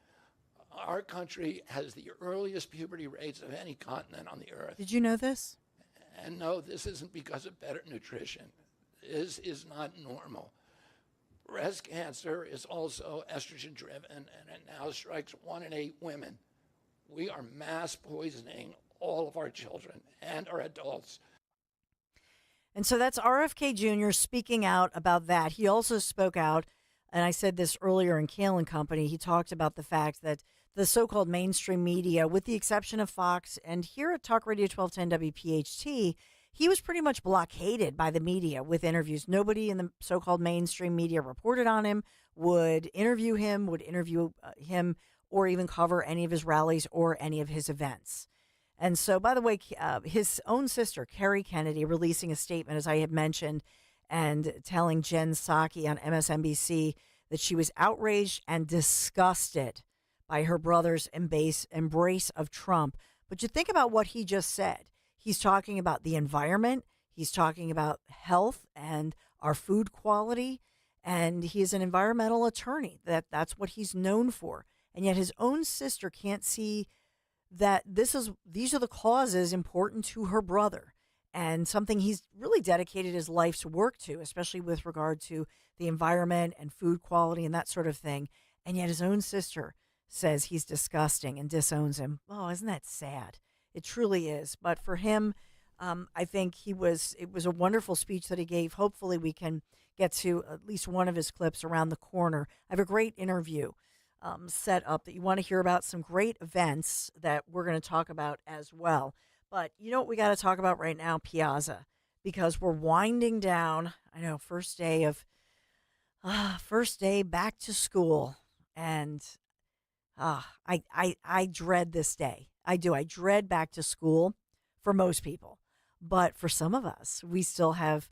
Our country has the earliest puberty rates of any continent on the earth. Did you know this? And no, this isn't because of better nutrition. This is not normal. Breast cancer is also estrogen-driven, and it now strikes 1 in 8 women. We are mass poisoning all of our children and our adults. And so that's RFK Jr. speaking out about that. He also spoke out, and I said this earlier in Kale and Company, he talked about the fact that the so-called mainstream media, with the exception of Fox, and here at Talk Radio 1210 WPHT, he was pretty much blockaded by the media with interviews. Nobody in the so-called mainstream media reported on him, would interview him, or even cover any of his rallies or any of his events. And so, by the way, his own sister, Kerry Kennedy, releasing a statement, as I had mentioned, and telling Jen Psaki on MSNBC that she was outraged and disgusted by her brother's embrace of Trump. But you think about what he just said. He's talking about the environment. He's talking about health and our food quality. And he is an environmental attorney. That's what he's known for. And yet his own sister can't see that these are the causes important to her brother, and something he's really dedicated his life's work to, especially with regard to the environment and food quality and that sort of thing. And yet his own sister says he's disgusting and disowns him. Oh, isn't that sad? It truly is. But for him, I think it was a wonderful speech that he gave. Hopefully we can get to at least one of his clips around the corner. I have a great interview set up that you want to hear about, some great events that we're going to talk about as well. But you know what we got to talk about right now, Piazza, because we're winding down. I know, first day back to school, and I dread this day. I do. I dread back to school for most people, but for some of us, we still have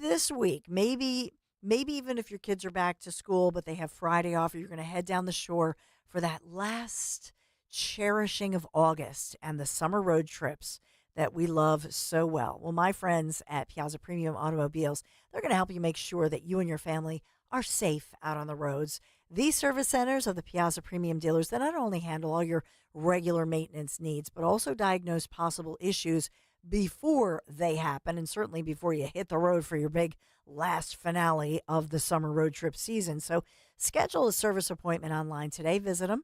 this week. Maybe even if your kids are back to school, but they have Friday off, or you're going to head down the shore for that last cherishing of August and the summer road trips that we love so well. Well, my friends at Piazza Premium Automobiles, they're going to help you make sure that you and your family are safe out on the roads. These service centers are the Piazza Premium dealers that not only handle all your regular maintenance needs, but also diagnose possible issues before they happen, and certainly before you hit the road for your big last finale of the summer road trip season. So schedule a service appointment online today. Visit them,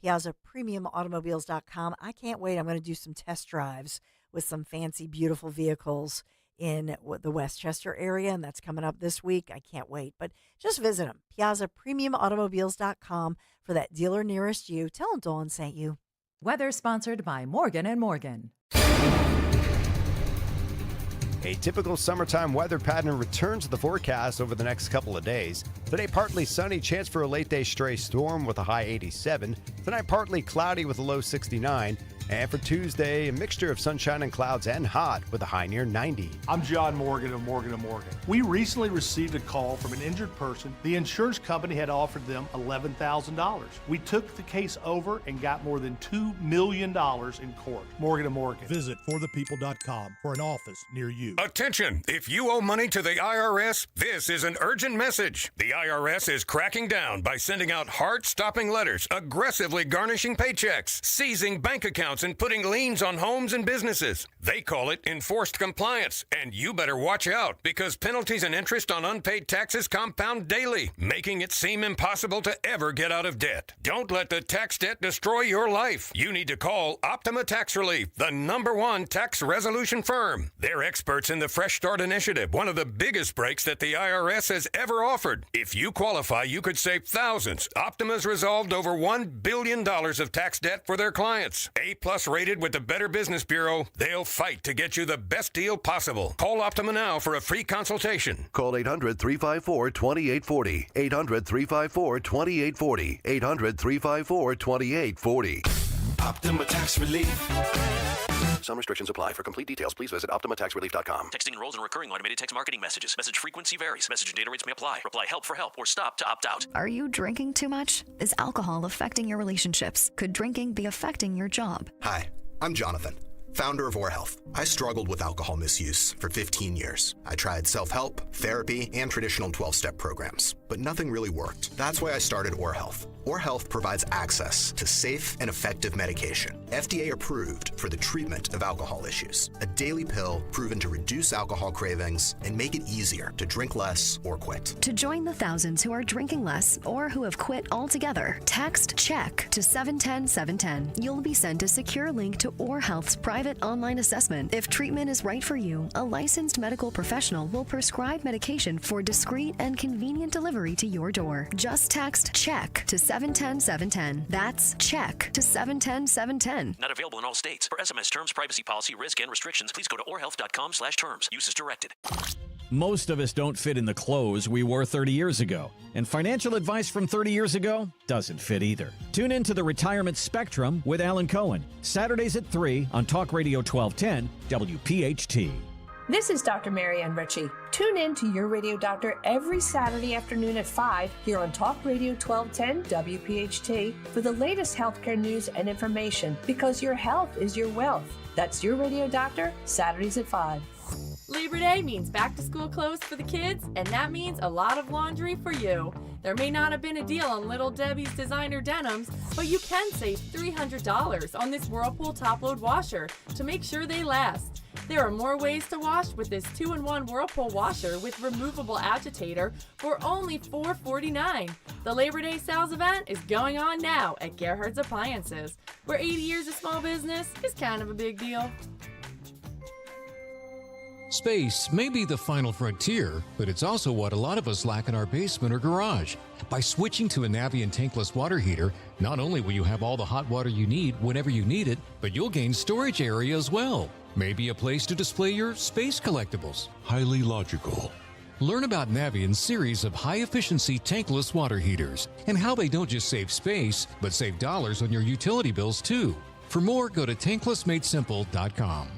PiazzaPremiumAutomobiles.com. I can't wait. I'm going to do some test drives with some fancy, beautiful vehicles in the Westchester area, and that's coming up this week. I can't wait. But just visit them, PiazzaPremiumAutomobiles.com, for that dealer nearest you. Tell them Dawn sent you. Weather sponsored by Morgan & Morgan. A typical summertime weather pattern returns to the forecast over the next couple of days. Today, partly sunny, chance for a late day stray storm with a high 87. Tonight, partly cloudy with a low 69. And for Tuesday, a mixture of sunshine and clouds and hot with a high near 90. I'm John Morgan of Morgan & Morgan. We recently received a call from an injured person. The insurance company had offered them $11,000. We took the case over and got more than $2 million in court. Morgan & Morgan. Visit forthepeople.com for an office near you. Attention! If you owe money to the IRS, this is an urgent message. The IRS is cracking down by sending out heart-stopping letters, aggressively garnishing paychecks, seizing bank accounts, and putting liens on homes and businesses. They call it enforced compliance, and you better watch out because penalties and interest on unpaid taxes compound daily, making it seem impossible to ever get out of debt. Don't let the tax debt destroy your life. You need to call Optima Tax Relief, the #1 tax resolution firm. They're experts in the Fresh Start Initiative, one of the biggest breaks that the IRS has ever offered. If you qualify, you could save thousands. Optima's resolved over $1 billion of tax debt for their clients. A+ rated with the Better Business Bureau, they'll fight to get you the best deal possible. Call Optima now for a free consultation. Call 800-354-2840. 800-354-2840. 800-354-2840. Optima Tax Relief. Some restrictions apply. For complete details, please visit OptimaTaxRelief.com. Texting enrolls in recurring automated text marketing messages. Message frequency varies. Message and data rates may apply. Reply HELP for help or stop to opt out. Are you drinking too much? Is alcohol affecting your relationships? Could drinking be affecting your job? Hi, I'm Jonathan, founder of Or Health. I struggled with alcohol misuse for 15 years. I tried self-help, therapy, and traditional 12-step programs, but nothing really worked. That's why I started Or Health. Or Health provides access to safe and effective medication, FDA approved for the treatment of alcohol issues. A daily pill proven to reduce alcohol cravings and make it easier to drink less or quit. To join the thousands who are drinking less or who have quit altogether, text CHECK to 710-710. You'll be sent a secure link to Or Health's private online assessment. If treatment is right for you, a licensed medical professional will prescribe medication for discreet and convenient delivery to your door. Just text CHECK to 710-710. That's CHECK to 710-710. Not available in all states. For SMS terms, privacy policy, risk, and restrictions, please go to orhealth.com/terms. Use as directed. Most of us don't fit in the clothes we wore 30 years ago, and financial advice from 30 years ago doesn't fit either. Tune in to the Retirement Spectrum with Alan Cohen, Saturdays at 3 on Talk Radio 1210 WPHT. This is Dr. Marianne Ritchie. Tune in to Your Radio Doctor every Saturday afternoon at 5 here on Talk Radio 1210 WPHT for the latest healthcare news and information, because your health is your wealth. That's Your Radio Doctor, Saturdays at 5. Labor Day means back-to-school clothes for the kids, and that means a lot of laundry for you. There may not have been a deal on Little Debbie's designer denims, but you can save $300 on this Whirlpool top-load washer to make sure they last. There are more ways to wash with this 2-in-1 Whirlpool washer with removable agitator for only $449. The Labor Day sales event is going on now at Gerhardt's Appliances, where 80 years of small business is kind of a big deal. Space may be the final frontier, but it's also what a lot of us lack in our basement or garage. By switching to a Navien tankless water heater, not only will you have all the hot water you need whenever you need it, but you'll gain storage area as well. Maybe a place to display your space collectibles. Highly logical. Learn about Navien's series of high-efficiency tankless water heaters and how they don't just save space, but save dollars on your utility bills too. For more, go to tanklessmadesimple.com.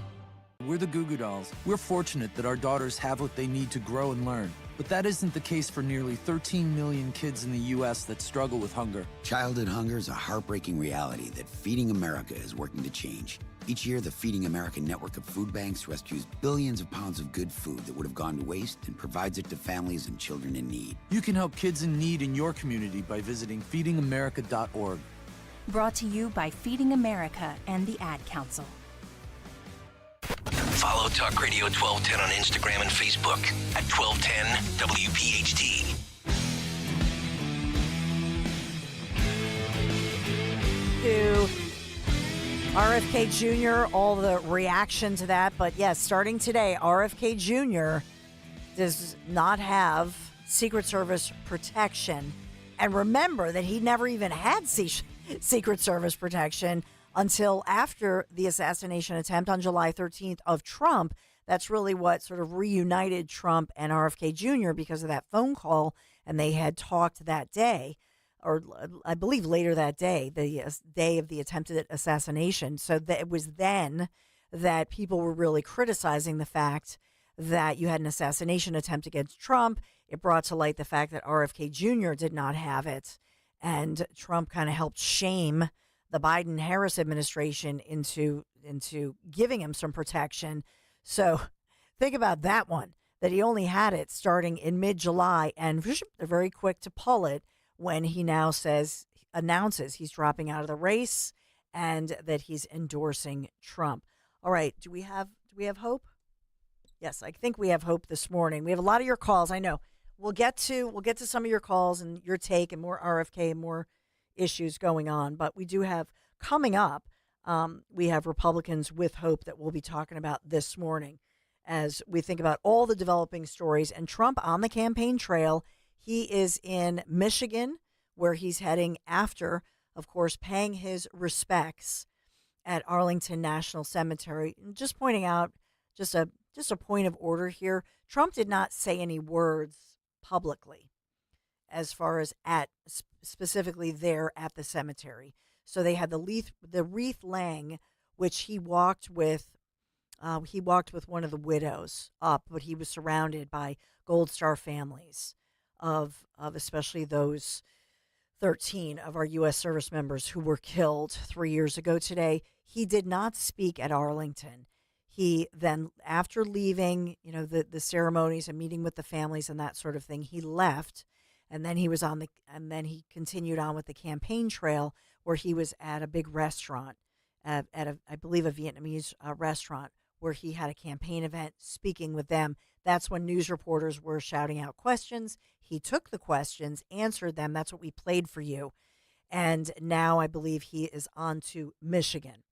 We're the Goo Goo Dolls. We're fortunate that our daughters have what they need to grow and learn. But that isn't the case for nearly 13 million kids in the U.S. that struggle with hunger. Childhood hunger is a heartbreaking reality that Feeding America is working to change. Each year, the Feeding America network of food banks rescues billions of pounds of good food that would have gone to waste and provides it to families and children in need. You can help kids in need in your community by visiting feedingamerica.org. Brought to you by Feeding America and the Ad Council. Follow Talk Radio 1210 on Instagram and Facebook at 1210 WPHT. To RFK Jr., all the reaction to that. But yes, starting today, RFK Jr. does not have Secret Service protection. And remember that he never even had Secret Service protection until after the assassination attempt on July 13th of Trump. That's really what sort of reunited Trump and RFK Jr. because of that phone call, and they had talked that day, or I believe later that day, the day of the attempted assassination. So that it was then that people were really criticizing the fact that you had an assassination attempt against Trump. It brought to light the fact that RFK Jr. did not have it, and Trump kind of helped shame the Biden-Harris administration into giving him some protection. So think about that one, that he only had it starting in mid-July, and they're very quick to pull it when he now announces he's dropping out of the race and that he's endorsing Trump. All right, do we have hope? Yes, I think we have hope this morning. We have a lot of your calls. I know. We'll get to some of your calls and your take and more RFK and more issues going on, but we do have coming up, we have Republicans with Hope that we'll be talking about this morning as we think about all the developing stories. And Trump on the campaign trail, he is in Michigan, where he's heading after, of course, paying his respects at Arlington National Cemetery. And just pointing out, just a point of order here, Trump did not say any words publicly as far as specifically there at the cemetery. So they had the wreath laying, which he walked with one of the widows up, but he was surrounded by Gold Star families of especially those 13 of our U.S. service members who were killed 3 years ago today. He did not speak at Arlington. He then, after leaving, the ceremonies and meeting with the families and that sort of thing, he left. And then he continued on with the campaign trail, where he was at a big restaurant, I believe a Vietnamese restaurant, where he had a campaign event speaking with them. That's when news reporters were shouting out questions. He took the questions, answered them. That's what we played for you. And now I believe he is on to Michigan,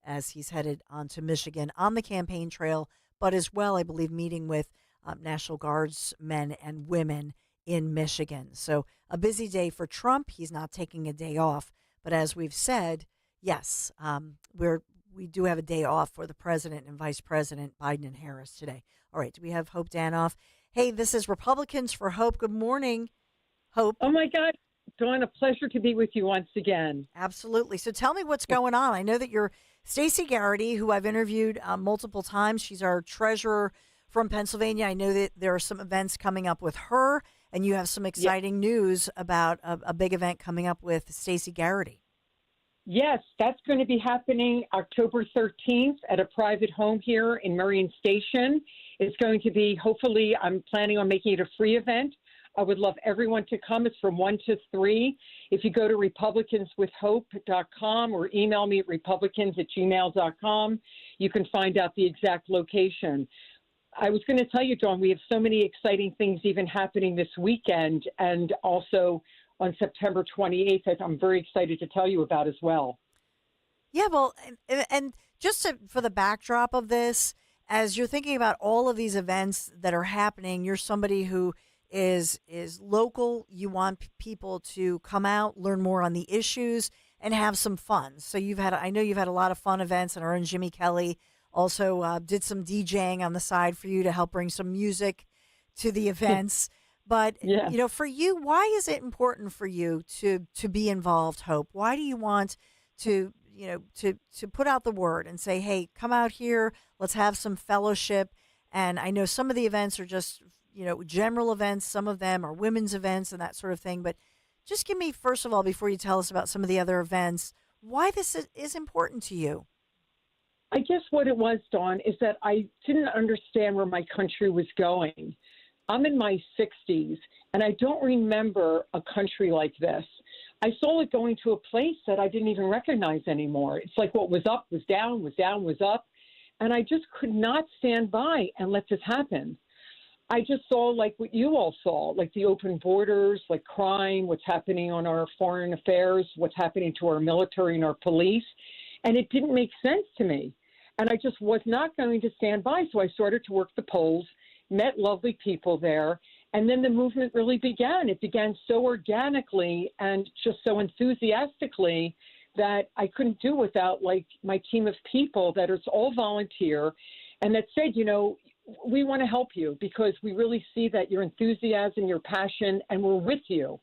as he's headed on to Michigan on the campaign trail, but as well, I believe, meeting with National Guards men and women in Michigan. So a busy day for Trump. He's not taking a day off. But as we've said, yes, we do have a day off for the president and vice president, Biden and Harris, today. All right, do we have Hope Danoff? Hey, this is Republicans for Hope. Good morning, Hope. Oh, my God. Dawn, a pleasure to be with you once again. Absolutely. So tell me what's going on. I know that you're Stacey Garrity, who I've interviewed multiple times. She's our treasurer from Pennsylvania. I know that there are some events coming up with her, and you have some exciting news about a big event coming up with Stacey Garrity. Yes, that's going to be happening October 13th at a private home here in Marion Station. It's going to be, hopefully, I'm planning on making it a free event. I would love everyone to come. It's from 1 to 3. If you go to republicanswithhope.com or email me at republicans@gmail.com, you can find out the exact location. I was going to tell you, Dawn, we have so many exciting things even happening this weekend and also on September 28th that I'm very excited to tell you about as well. Yeah, well, and just for the backdrop of this, as you're thinking about all of these events that are happening, you're somebody who is local. You want people to come out, learn more on the issues, and have some fun. So I know you've had a lot of fun events, and our own Jimmy Kelly also did some DJing on the side for you to help bring some music to the events. But for you, why is it important for you to be involved, Hope? Why do you want to put out the word and say, hey, come out here, let's have some fellowship? And I know some of the events are just general events. Some of them are women's events and that sort of thing. But just give me, first of all, before you tell us about some of the other events, why this is important to you. I guess what it was, Dawn, is that I didn't understand where my country was going. I'm in my 60s, and I don't remember a country like this. I saw it going to a place that I didn't even recognize anymore. It's like what was up was down, was down was up. And I just could not stand by and let this happen. I just saw like what you all saw, like the open borders, like crime, what's happening on our foreign affairs, what's happening to our military and our police. And it didn't make sense to me. And I just was not going to stand by. So I started to work the polls, met lovely people there. And then the movement really began. It began so organically and just so enthusiastically that I couldn't do without like my team of people that is all volunteer and that said, we want to help you because we really see that your enthusiasm, your passion, and we're with you.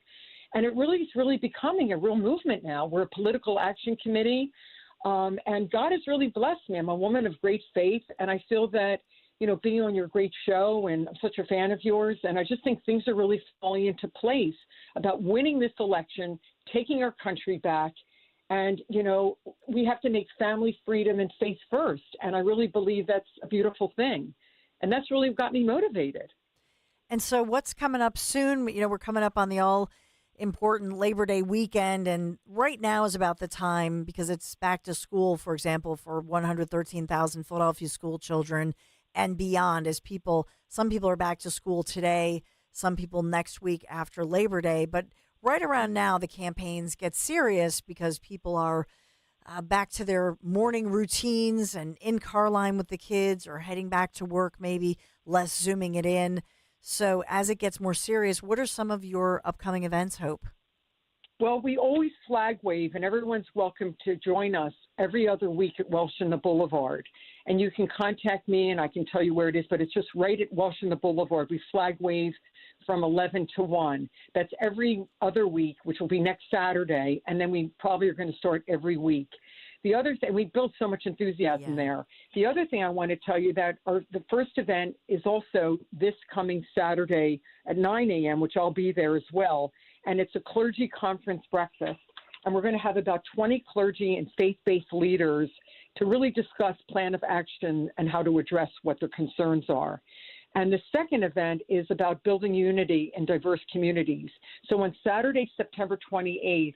And it really is really becoming a real movement now. We're a political action committee, and God has really blessed me. I'm a woman of great faith, and I feel that, being on your great show, and I'm such a fan of yours, and I just think things are really falling into place about winning this election, taking our country back, and, we have to make family freedom and faith first. And I really believe that's a beautiful thing. And that's really got me motivated. And so what's coming up soon? We're coming up on the all-important Labor Day weekend, and right now is about the time because it's back to school, for example, for 113,000 Philadelphia school children and beyond. Some people are back to school today, some people next week after Labor Day. But right around now, the campaigns get serious because people are back to their morning routines and in car line with the kids or heading back to work, maybe less zooming it in. So as it gets more serious, what are some of your upcoming events, Hope? Well, we always flag wave, and everyone's welcome to join us every other week at Welsh and the Boulevard. And you can contact me, and I can tell you where it is, but it's just right at Welsh and the Boulevard. We flag wave from 11 to 1. That's every other week, which will be next Saturday, and then we probably are going to start every week. The other thing, we built so much enthusiasm there. The other thing I want to tell you that the first event is also this coming Saturday at 9 a.m., which I'll be there as well, and it's a clergy conference breakfast. And we're going to have about 20 clergy and faith-based leaders to really discuss plan of action and how to address what their concerns are. And the second event is about building unity in diverse communities. So on Saturday, September 28th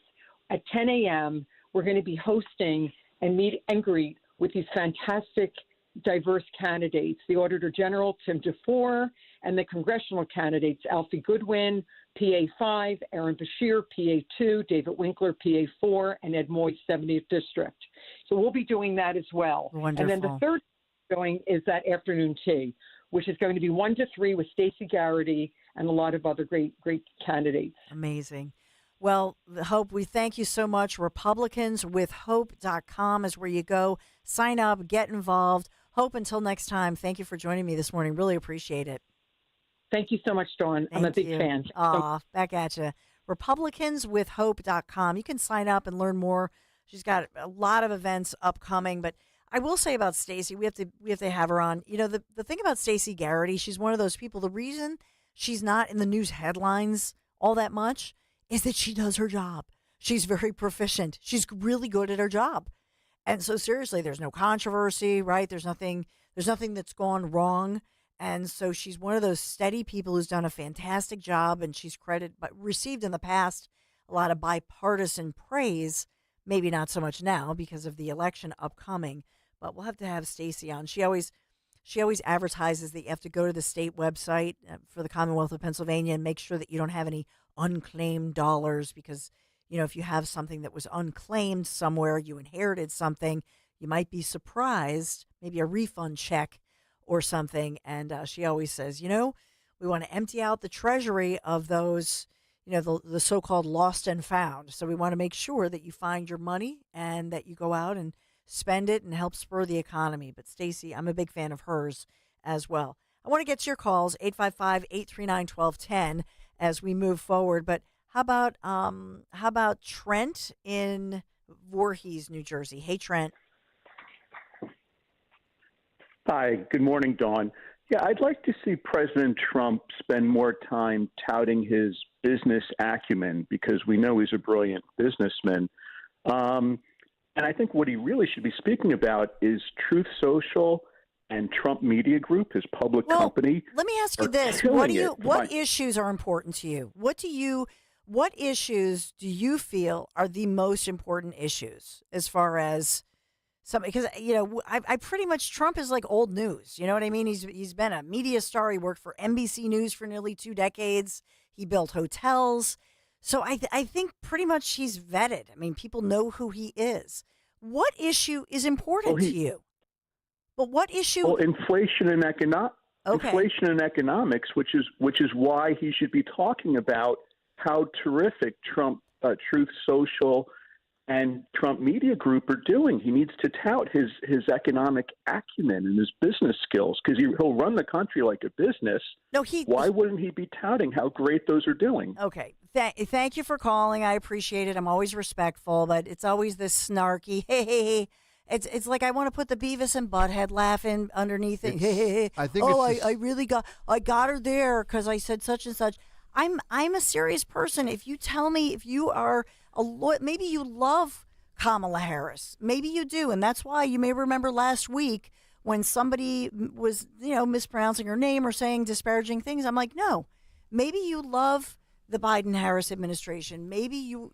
at 10 a.m., we're going to be hosting a meet and greet with these fantastic diverse candidates, the Auditor General, Tim DeFore, and the congressional candidates, Alfie Goodwin, PA5, Aaron Beshear, PA2, David Winkler, PA4, and Ed Moy, 70th District. So we'll be doing that as well. Wonderful. And then the third going is that afternoon tea, which is going to be 1 to 3 with Stacey Garrity and a lot of other great candidates. Amazing. Well, Hope, we thank you so much. Republicanswithhope.com is where you go. Sign up, get involved. Hope, until next time, thank you for joining me this morning. Really appreciate it. Thank you so much, Dawn. I'm a big fan. Back at you. Republicanswithhope.com. You can sign up and learn more. She's got a lot of events upcoming, but I will say about Stacey, we have to have her on. You know, the thing about Stacey Garrity, she's one of those people. The reason she's not in the news headlines all that much is that she does her job. She's very proficient. She's really good at her job. And so seriously, there's no controversy, right? There's nothing that's gone wrong. And so she's one of those steady people who's done a fantastic job, and she's received in the past a lot of bipartisan praise, maybe not so much now because of the election upcoming, but we'll have to have Stacey on. She always advertises that you have to go to the state website for the Commonwealth of Pennsylvania and make sure that you don't have any unclaimed dollars because, you know, if you have something that was unclaimed somewhere, you inherited something, you might be surprised, maybe a refund check or something. And she always says, you know, we want to empty out the treasury of those, you know, the so-called lost and found. So we want to make sure that you find your money and that you go out and spend it and help spur the economy. But Stacey, I'm a big fan of hers as well. I want to get to your calls, 855-839-1210 as we move forward. But how about Trent in Voorhees, New Jersey? Hey, Trent. Hi, good morning, Dawn. Yeah, I'd like to see President Trump spend more time touting his business acumen because we know he's a brilliant businessman. And I think what he really should be speaking about is Truth Social and Trump Media Group, his public company. Let me ask you this. What issues are important to you? What issues do you feel are the most important issues as far as because, you know, I pretty much, Trump is like old news. You know what I mean? He's been a media star. He worked for NBC News for nearly 2 decades. He built hotels. So I think pretty much he's vetted. I mean, people know who he is. What issue is important to you? But what issue? Well, inflation and inflation and economics, which is why he should be talking about how terrific Trump, Truth Social, and Trump Media Group are doing. He needs to tout his economic acumen and his business skills because he'll run the country like a business. No, why wouldn't he be touting how great those are doing? Okay. Thank you for calling. I appreciate it. I'm always respectful, but it's always this snarky, hey. It's like I want to put the Beavis and Butthead laughing underneath it. Hey. I think I got her there because I said such and such. I'm a serious person. If you tell me if you are maybe you love Kamala Harris. Maybe you do. And that's why you may remember last week when somebody was, you know, mispronouncing her name or saying disparaging things. I'm like, no, maybe you love the Biden-Harris administration. Maybe you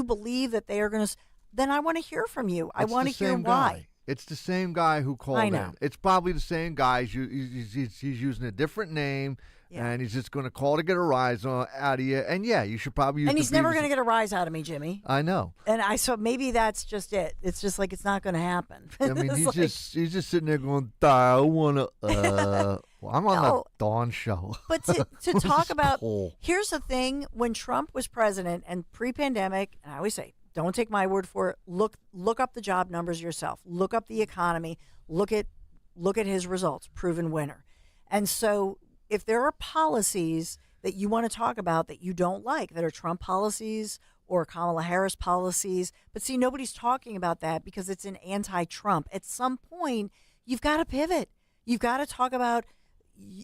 believe that they are going to, then I want to hear from you. I want to hear why. It's the same guy who called in. It's probably the same guy. He's using a different name. Yeah. And he's just going to call to get a rise out of you. And yeah, you should probably use And he's never going to get a rise out of me, Jimmy. I know. And so maybe that's just it. It's just like it's not going to happen. I mean, he's just sitting there going, I want to, well, I'm on the Dawn show. But to talk about, here's the thing. When Trump was president and pre-pandemic, and I always say, don't take my word for it. Look up the job numbers yourself. Look up the economy. Look at his results. Proven winner. And so if there are policies that you want to talk about that you don't like, that are Trump policies or Kamala Harris policies, but see, nobody's talking about that because it's an anti-Trump. At some point, you've got to pivot. You've got to talk about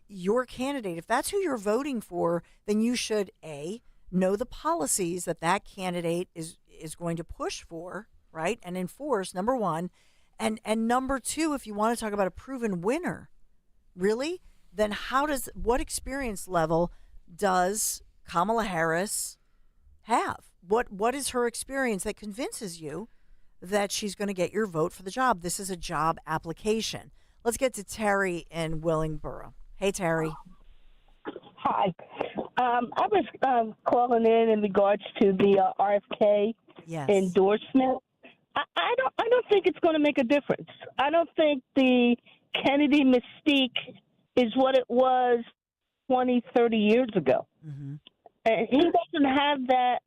your candidate. If that's who you're voting for, then you should, A, know the policies that candidate is going to push for, right, and enforce, number one. And number two, if you want to talk about a proven winner, really, then what experience level does Kamala Harris have? What is her experience that convinces you that she's going to get your vote for the job? This is a job application. Let's get to Terry in Willingboro. Hey, Terry. Hi. I was calling in regards to the RFK endorsement. I don't think it's going to make a difference. I don't think the Kennedy mystique is what it was 20, 30 years ago. Mm-hmm. And he doesn't have that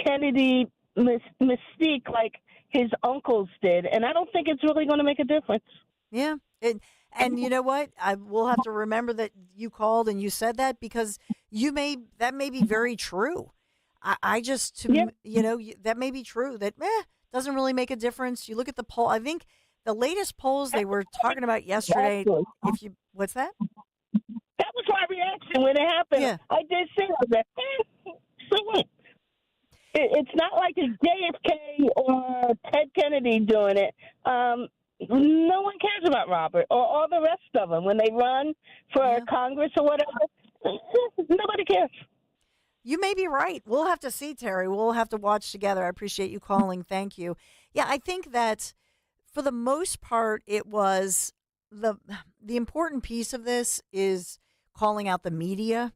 Kennedy mystique like his uncles did, and I don't think it's really going to make a difference. Yeah. And And you know what? We'll have to remember that you called and you said that, because that may be very true. That may be true. That doesn't really make a difference. You look at the poll. I think the latest polls they were talking about yesterday. What's that? That was my reaction when it happened. Yeah. I did say that. So what? It's not like it's JFK or Ted Kennedy doing it. No one cares about Robert or all the rest of them when they run for Congress or whatever. Nobody cares. You may be right. We'll have to see, Terry. We'll have to watch together. I appreciate you calling. Thank you. Yeah, I think that for the most part, it was the important piece of this is calling out the media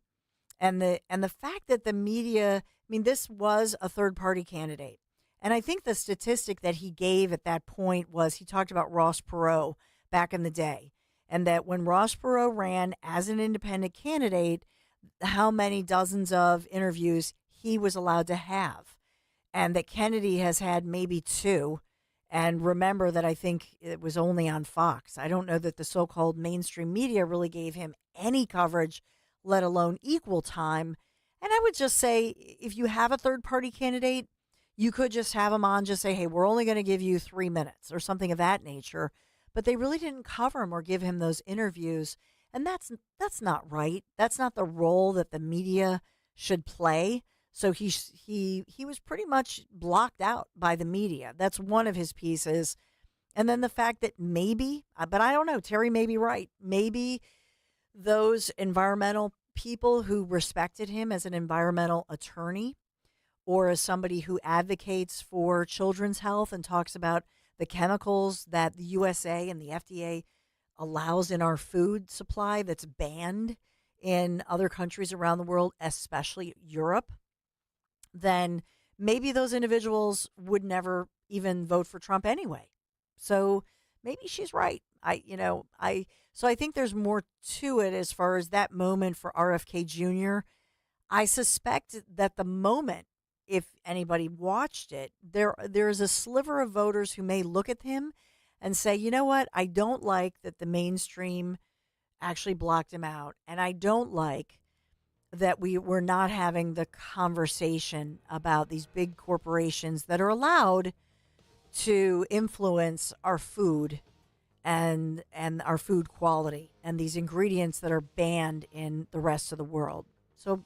and the fact that the media, I mean, this was a third-party candidate. And I think the statistic that he gave at that point was he talked about Ross Perot back in the day, and that when Ross Perot ran as an independent candidate, how many dozens of interviews he was allowed to have, and that Kennedy has had maybe 2. And remember that I think it was only on Fox. I don't know that the so-called mainstream media really gave him any coverage, let alone equal time. And I would just say, if you have a third-party candidate, you could just have them on, just say, hey, we're only going to give you 3 minutes or something of that nature. But they really didn't cover him or give him those interviews. And that's not right. That's not the role that the media should play. So he was pretty much blocked out by the media. That's one of his pieces. And then the fact that maybe, but I don't know, Terry may be right. Maybe those environmental people who respected him as an environmental attorney or as somebody who advocates for children's health and talks about the chemicals that the USA and the FDA allows in our food supply that's banned in other countries around the world, especially Europe, then maybe those individuals would never even vote for Trump anyway. So maybe she's right. So I think there's more to it as far as that moment for RFK Jr. I suspect that the moment, if anybody watched it, there's a sliver of voters who may look at him and say, you know what, I don't like that the mainstream actually blocked him out. And I don't like that we're not having the conversation about these big corporations that are allowed to influence our food and our food quality and these ingredients that are banned in the rest of the world. So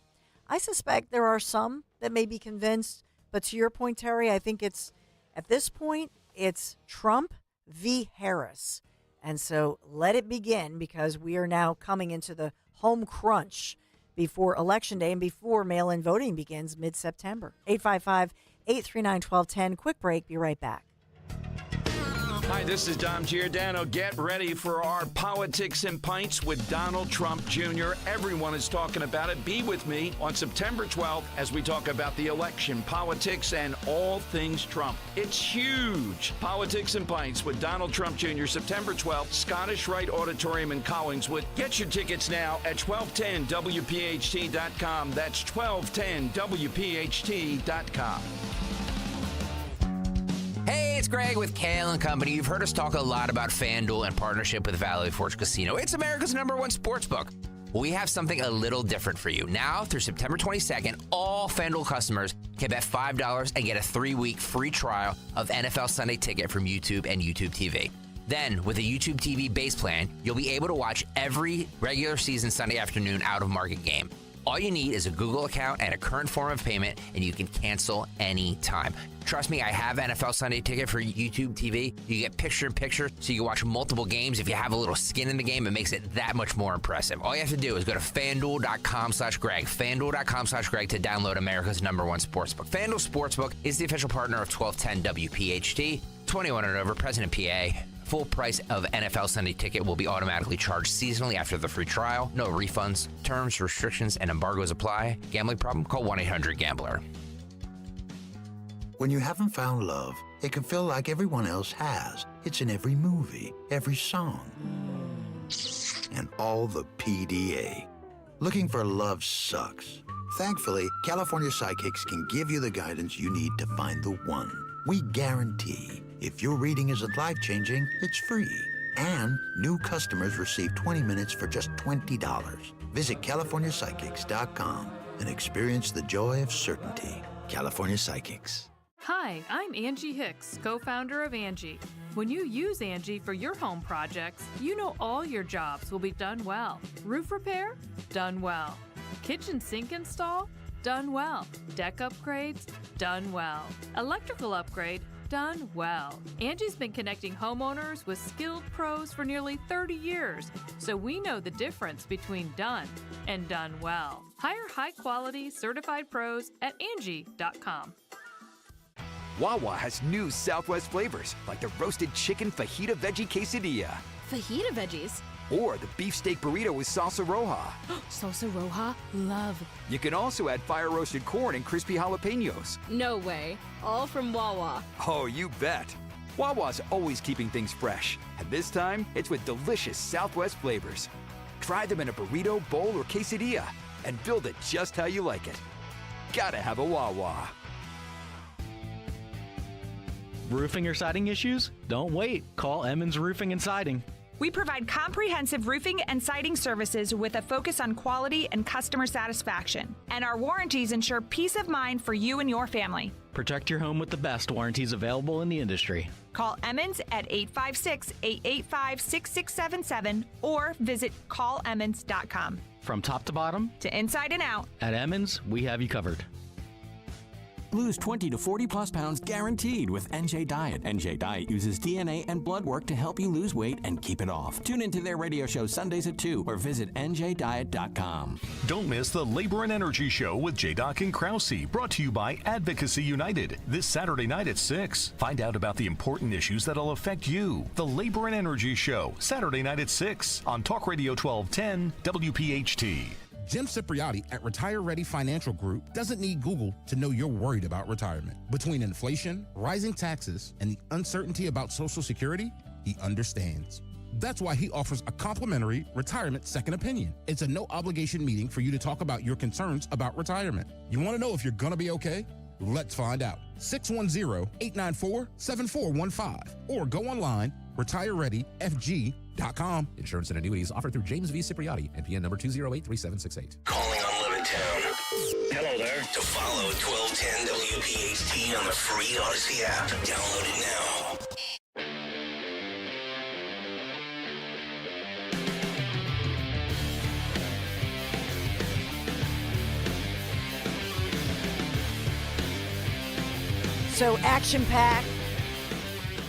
I suspect there are some that may be convinced. But to your point, Terry, I think at this point, it's Trump v. Harris. And so let it begin, because we are now coming into the home crunch before Election Day and before mail-in voting begins mid-September. 855-839-1210. Quick break. Be right back. Hi, this is Dom Giordano. Get ready for our Politics and Pints with Donald Trump Jr. Everyone is talking about it. Be with me on September 12th as we talk about the election, politics, and all things Trump. It's huge. Politics and Pints with Donald Trump Jr. September 12th, Scottish Rite Auditorium in Collingswood. Get your tickets now at 1210WPHT.com. That's 1210WPHT.com. Hey, it's Greg with Kale & Company. You've heard us talk a lot about FanDuel in partnership with Valley Forge Casino. It's America's #1 sportsbook. We have something a little different for you. Now, through September 22nd, all FanDuel customers can bet $5 and get a 3-week free trial of NFL Sunday Ticket from YouTube and YouTube TV. Then, with a YouTube TV base plan, you'll be able to watch every regular season Sunday afternoon out-of-market game. All you need is a Google account and a current form of payment, and you can cancel anytime. Trust me, I have NFL Sunday Ticket for YouTube TV. You get picture-in-picture, so you can watch multiple games. If you have a little skin in the game, it makes it that much more impressive. All you have to do is go to FanDuel.com/Greg, FanDuel.com/Greg to download America's #1 sportsbook. FanDuel Sportsbook is the official partner of 1210 WPHT. 21 and over, present in PA. Full price of NFL Sunday Ticket will be automatically charged seasonally after the free trial. No refunds. Terms, restrictions, and embargoes apply. Gambling problem? Call 1-800-GAMBLER. When you haven't found love, it can feel like everyone else has. It's in every movie, every song, and all the PDA. Looking for love sucks. Thankfully, California Psychics can give you the guidance you need to find the one. We guarantee if your reading isn't life-changing, it's free. And new customers receive 20 minutes for just $20. Visit CaliforniaPsychics.com and experience the joy of certainty. California Psychics. Hi, I'm Angie Hicks, co-founder of Angie. When you use Angie for your home projects, you know all your jobs will be done well. Roof repair? Done well. Kitchen sink install? Done well. Deck upgrades? Done well. Electrical upgrade? Done well. Angie's been connecting homeowners with skilled pros for nearly 30 years, so we know the difference between done and done well. Hire high-quality, certified pros at Angie.com. Wawa has new Southwest flavors, like the roasted chicken fajita veggie quesadilla. Fajita veggies? Or the beefsteak burrito with salsa roja. Salsa roja? Love. You can also add fire-roasted corn and crispy jalapenos. No way. All from Wawa. Oh, you bet. Wawa's always keeping things fresh. And this time, it's with delicious Southwest flavors. Try them in a burrito, bowl, or quesadilla, and build it just how you like it. Gotta have a Wawa. Roofing or siding issues? Don't wait. Call Emmons Roofing and Siding. We provide comprehensive roofing and siding services with a focus on quality and customer satisfaction. And our warranties ensure peace of mind for you and your family. Protect your home with the best warranties available in the industry. Call Emmons at 856-885-6677 or visit callemmons.com. From top to bottom, to inside and out, at Emmons, we have you covered. Lose 20 to 40 plus pounds guaranteed with NJ Diet. NJ Diet uses DNA and blood work to help you lose weight and keep it off. Tune into their radio show Sundays at 2 or visit njdiet.com. Don't miss the Labor and Energy Show with J-Doc and Krause, brought to you by Advocacy United, this Saturday night at 6. Find out about the important issues that'll affect you. The Labor and Energy Show, Saturday night at 6 on Talk Radio 1210 WPHT. Jim Cipriotti at Retire Ready Financial Group doesn't need Google to know you're worried about retirement. Between inflation, rising taxes, and the uncertainty about Social Security, he understands. That's why he offers a complimentary retirement second opinion. It's a no-obligation meeting for you to talk about your concerns about retirement. You want to know if you're going to be okay? Let's find out. 610-894-7415 or go online, retirereadyfg.com. Insurance and annuities offered through James V. Cipriotti, NPN number 2083768. Calling on Levittown. Hello there. To follow 1210 WPHT on the free Odyssey app. Download it now. So action-packed.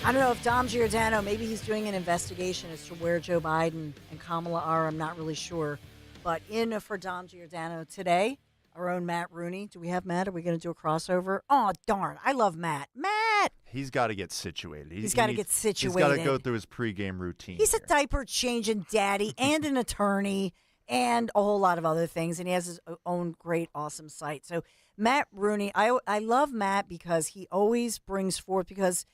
I don't know if Dom Giordano, maybe he's doing an investigation as to where Joe Biden and Kamala are. I'm not really sure. But in for Dom Giordano today, our own Matt Rooney. Do we have Matt? Are we going to do a crossover? Oh, darn. I love Matt. Matt! He's got to get situated. He's got to get situated. He's got to go through his pregame routine. He's a diaper-changing daddy and an attorney and a whole lot of other things. And he has his own great, awesome site. So Matt Rooney, I love Matt because he always brings forth, because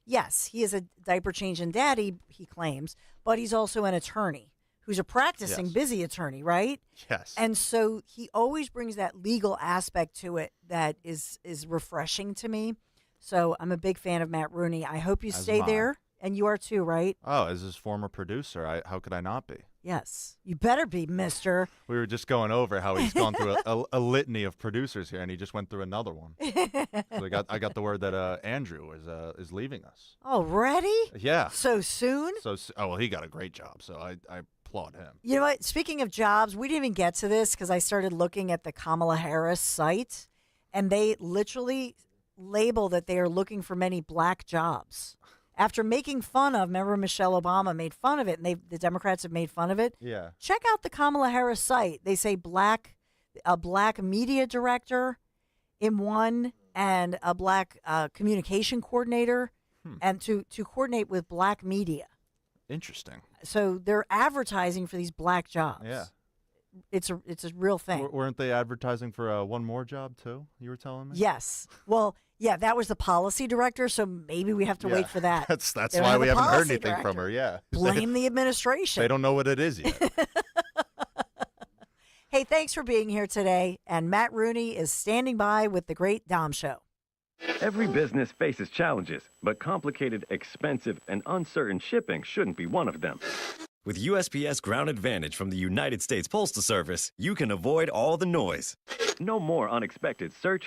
yes, he is a diaper-changing daddy, he claims, but he's also an attorney who's a practicing, busy attorney, right? Yes. And so he always brings that legal aspect to it that is refreshing to me. So I'm a big fan of Matt Rooney. I hope you stay there, and you are too, right? Oh, as his former producer, how could I not be? Yes. You better be, mister. We were just going over how he's gone through a litany of producers here, and he just went through another one. So I got the word that Andrew is leaving us. Already? Yeah. So soon? Well, he got a great job, so I applaud him. You know what? Speaking of jobs, we didn't even get to this because I started looking at the Kamala Harris site, and they literally label that they are looking for many black jobs. After making fun of, remember Michelle Obama made fun of it, and the Democrats have made fun of it? Yeah. Check out the Kamala Harris site. They say a black media director in one, and a black communication coordinator, and to coordinate with black media. Interesting. So they're advertising for these black jobs. Yeah. It's a real thing. Weren't they advertising for one more job, too, you were telling me? Yes. Well, yeah, that was the policy director, so maybe we have to wait for that. That's why we haven't heard anything from her, yeah. Blame the administration. They don't know what it is yet. Hey, thanks for being here today. And Matt Rooney is standing by with the Great Dom Show. Every business faces challenges, but complicated, expensive, and uncertain shipping shouldn't be one of them. With USPS Ground Advantage from the United States Postal Service, you can avoid all the noise. No more unexpected surcharges.